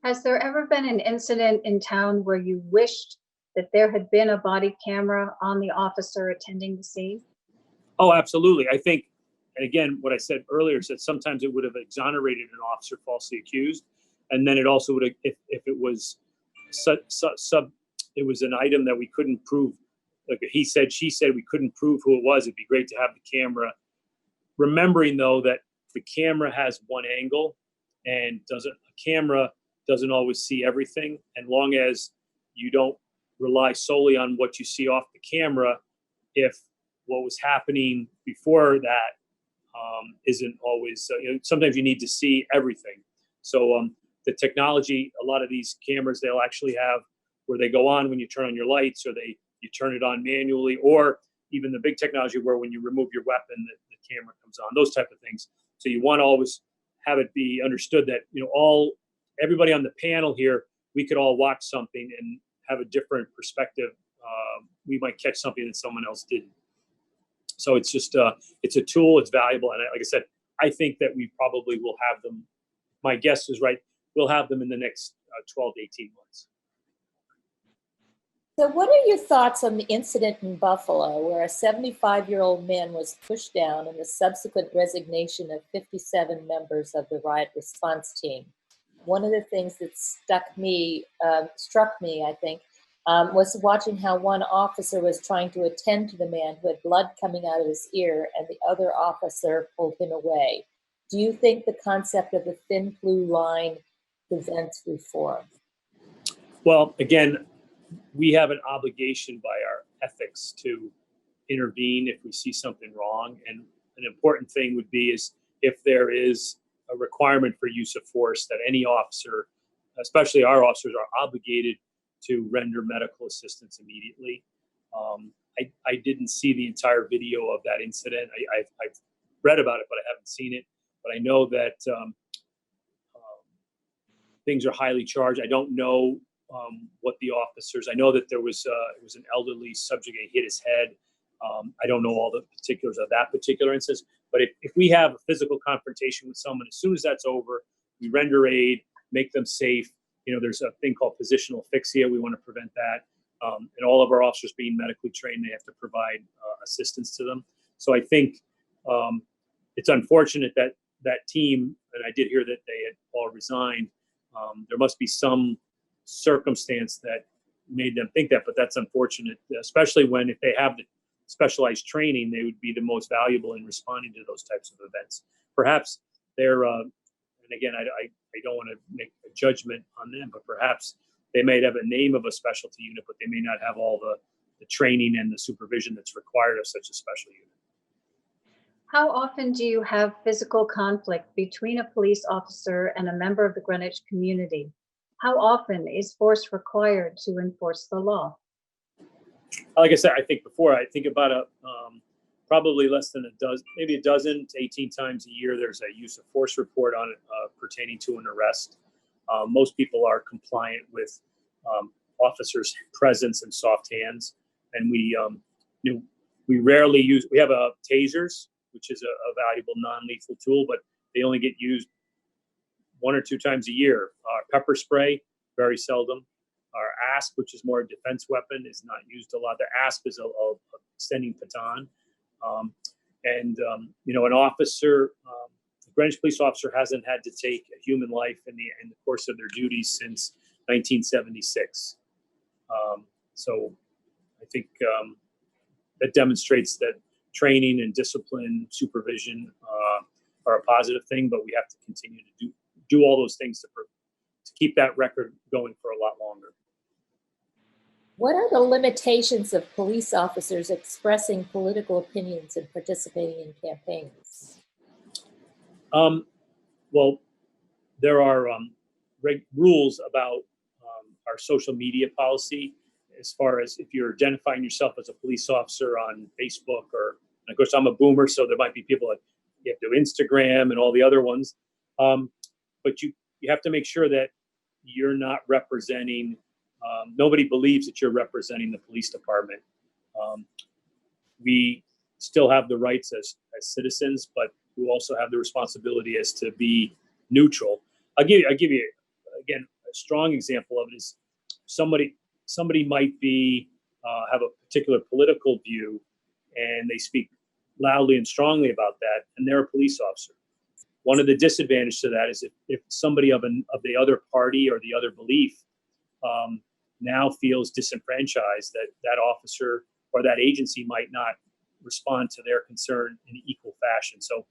Has there ever been an incident in town where you wished that there had been a body camera on the officer attending the scene? Oh, absolutely. I think, and again, what I said earlier is that sometimes it would have exonerated an officer falsely accused, and then it also would have, if it was it was an item that we couldn't prove. Like he said, she said, we couldn't prove who it was. It'd be great to have the camera. Remembering, though, that the camera has one angle, and a camera doesn't always see everything. And long as you don't rely solely on what you see off the camera, if what was happening before that isn't always, sometimes you need to see everything. So the technology, a lot of these cameras, they'll actually have where they go on when you turn on your lights, or you turn it on manually, or even the big technology where when you remove your weapon, the camera comes on, those type of things. So you want to always have it be understood that, everybody on the panel here, we could all watch something and have a different perspective. We might catch something that someone else didn't. So it's just, it's a tool, it's valuable. And like I said, I think that we probably will have them. My guess is right. We'll have them in the next 12 to 18 months. So what are your thoughts on the incident in Buffalo where a 75-year-old man was pushed down and the subsequent resignation of 57 members of the riot response team? One of the things that struck me, I think, was watching how one officer was trying to attend to the man who had blood coming out of his ear and the other officer pulled him away. Do you think the concept of the thin blue line prevents reform? Well, again, we have an obligation by our ethics to intervene if we see something wrong. And an important thing would be is if there is a requirement for use of force, that any officer, especially our officers, are obligated to render medical assistance immediately. I didn't see the entire video of that incident. I've read about it, but I haven't seen it. But I know that things are highly charged. I don't know what the officers. I know that there was it was an elderly subject and he hit his head. I don't know all the particulars of that particular instance. But if we have a physical confrontation with someone, as soon as that's over, we render aid, make them safe. There's a thing called positional asphyxia. We want to prevent that. And all of our officers being medically trained, they have to provide assistance to them. So I think it's unfortunate that that team, and I did hear that they had all resigned. There must be some circumstance that made them think that, but that's unfortunate, especially when if they have the specialized training, they would be the most valuable in responding to those types of events. Perhaps they're, and again, I don't want to make a judgment on them, but perhaps they may have a name of a specialty unit, but they may not have all the training and the supervision that's required of such a special unit. How often do you have physical conflict between a police officer and a member of the Greenwich community? How often is force required to enforce the law? Like I said, I think before, I think about probably less than a dozen, maybe a dozen to 18 times a year, there's a use of force report on it pertaining to an arrest. Most people are compliant with officers' presence and soft hands. And we rarely use, we have tasers, which is a valuable non-lethal tool, but they only get used 1 or 2 times a year. Pepper spray, very seldom. Our asp, which is more a defense weapon, is not used a lot. The asp is a extending baton. An officer, a Greenwich police officer hasn't had to take a human life in the course of their duties since 1976. So I think that demonstrates that training and discipline, supervision are a positive thing, but we have to continue to do all those things to keep that record going for a lot longer. What are the limitations of police officers expressing political opinions and participating in campaigns? Well, there are rules about our social media policy as far as if you're identifying yourself as a police officer on Facebook, or of course I'm a boomer, so there might be people that you have to do Instagram and all the other ones. But you have to make sure that you're not representing, nobody believes that you're representing the police department. We still have the rights as citizens, but we also have the responsibility as to be neutral. I'll give you again, a strong example of it is somebody might be, have a particular political view and they speak loudly and strongly about that, and they're a police officer. One of the disadvantages to that is if somebody of the other party or the other belief now feels disenfranchised, that officer or that agency might not respond to their concern in equal fashion. So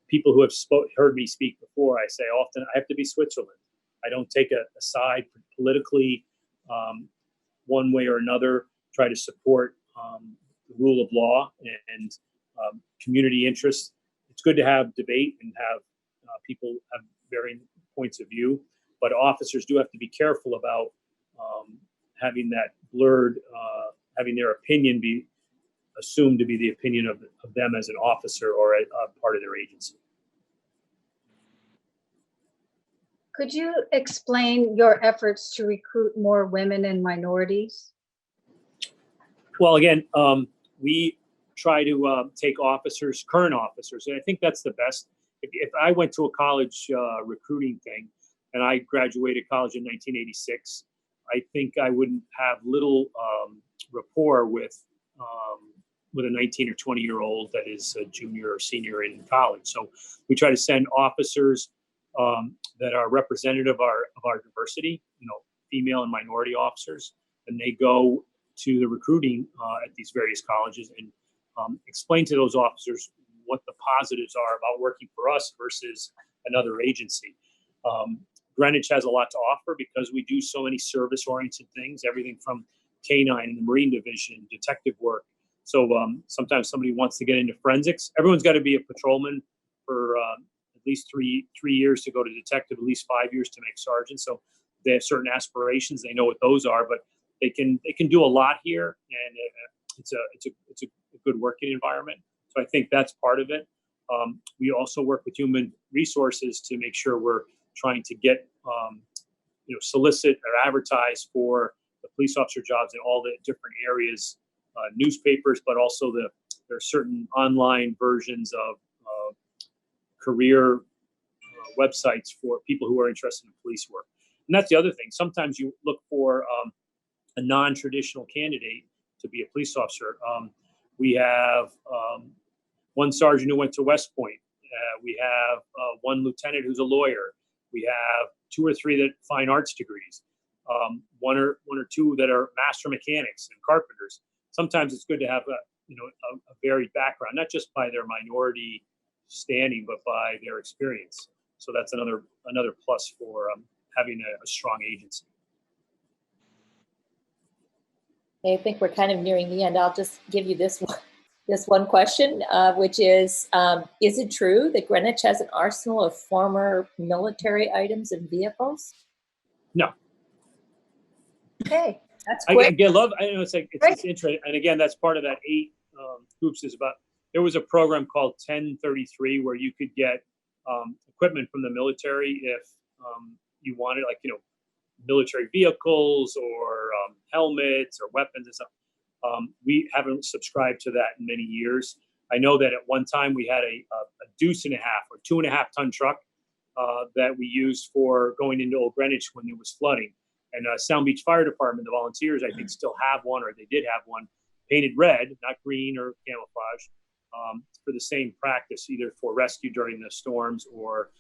people who have heard me speak before, I say often, I have to be Switzerland. I don't take a side politically one way or another, try to support the rule of law and community interests. It's good to have debate and have people have varying points of view, but officers do have to be careful about having that blurred, having their opinion be assumed to be the opinion of them as an officer or a part of their agency. Could you explain your efforts to recruit more women and minorities? Well, again, we try to take officers, current officers, and I think that's the best. If I went to a college recruiting thing and I graduated college in 1986, I think I wouldn't have little rapport with a 19 or 20-year-old that is a junior or senior in college. So we try to send officers that are representative of our diversity, female and minority officers, and they go to the recruiting at these various colleges and explain to those officers what the positives are about working for us versus another agency. Greenwich has a lot to offer because we do so many service-oriented things, everything from K-9 in the Marine Division, detective work. So sometimes somebody wants to get into forensics. Everyone's got to be a patrolman for at least three years to go to detective, at least 5 years to make sergeant. So they have certain aspirations. They know what those are, but they can do a lot here, and it's a good working environment. So I think that's part of it. We also work with human resources to make sure we're trying to get solicit or advertise for the police officer jobs in all the different areas, newspapers, but also there are certain online versions of career websites for people who are interested in police work. And that's the other thing. Sometimes you look for a non-traditional candidate to be a police officer. We have one sergeant who went to West Point. We have one lieutenant who's a lawyer. We have 2 or 3 that fine arts degrees. One or two that are master mechanics and carpenters. Sometimes it's good to have a varied background, not just by their minority standing, but by their experience. So that's another plus for having a strong agency. I think we're kind of nearing the end. I'll just give you this one question, which is it true that Greenwich has an arsenal of former military items and vehicles? No. Okay. That's I quick. love. I know it's interesting, and again, that's part of that 8 groups is about. There was a program called 1033 where you could get equipment from the military if you wanted, like military vehicles or helmets or weapons and stuff. We haven't subscribed to that in many years. I know that at one time we had a deuce and a half or 2.5 ton truck that we used for going into Old Greenwich when there was flooding. And Sound Beach Fire Department, the volunteers, I think still have one, or they did have one, painted red, not green or camouflage, for the same practice, either for rescue during the storms or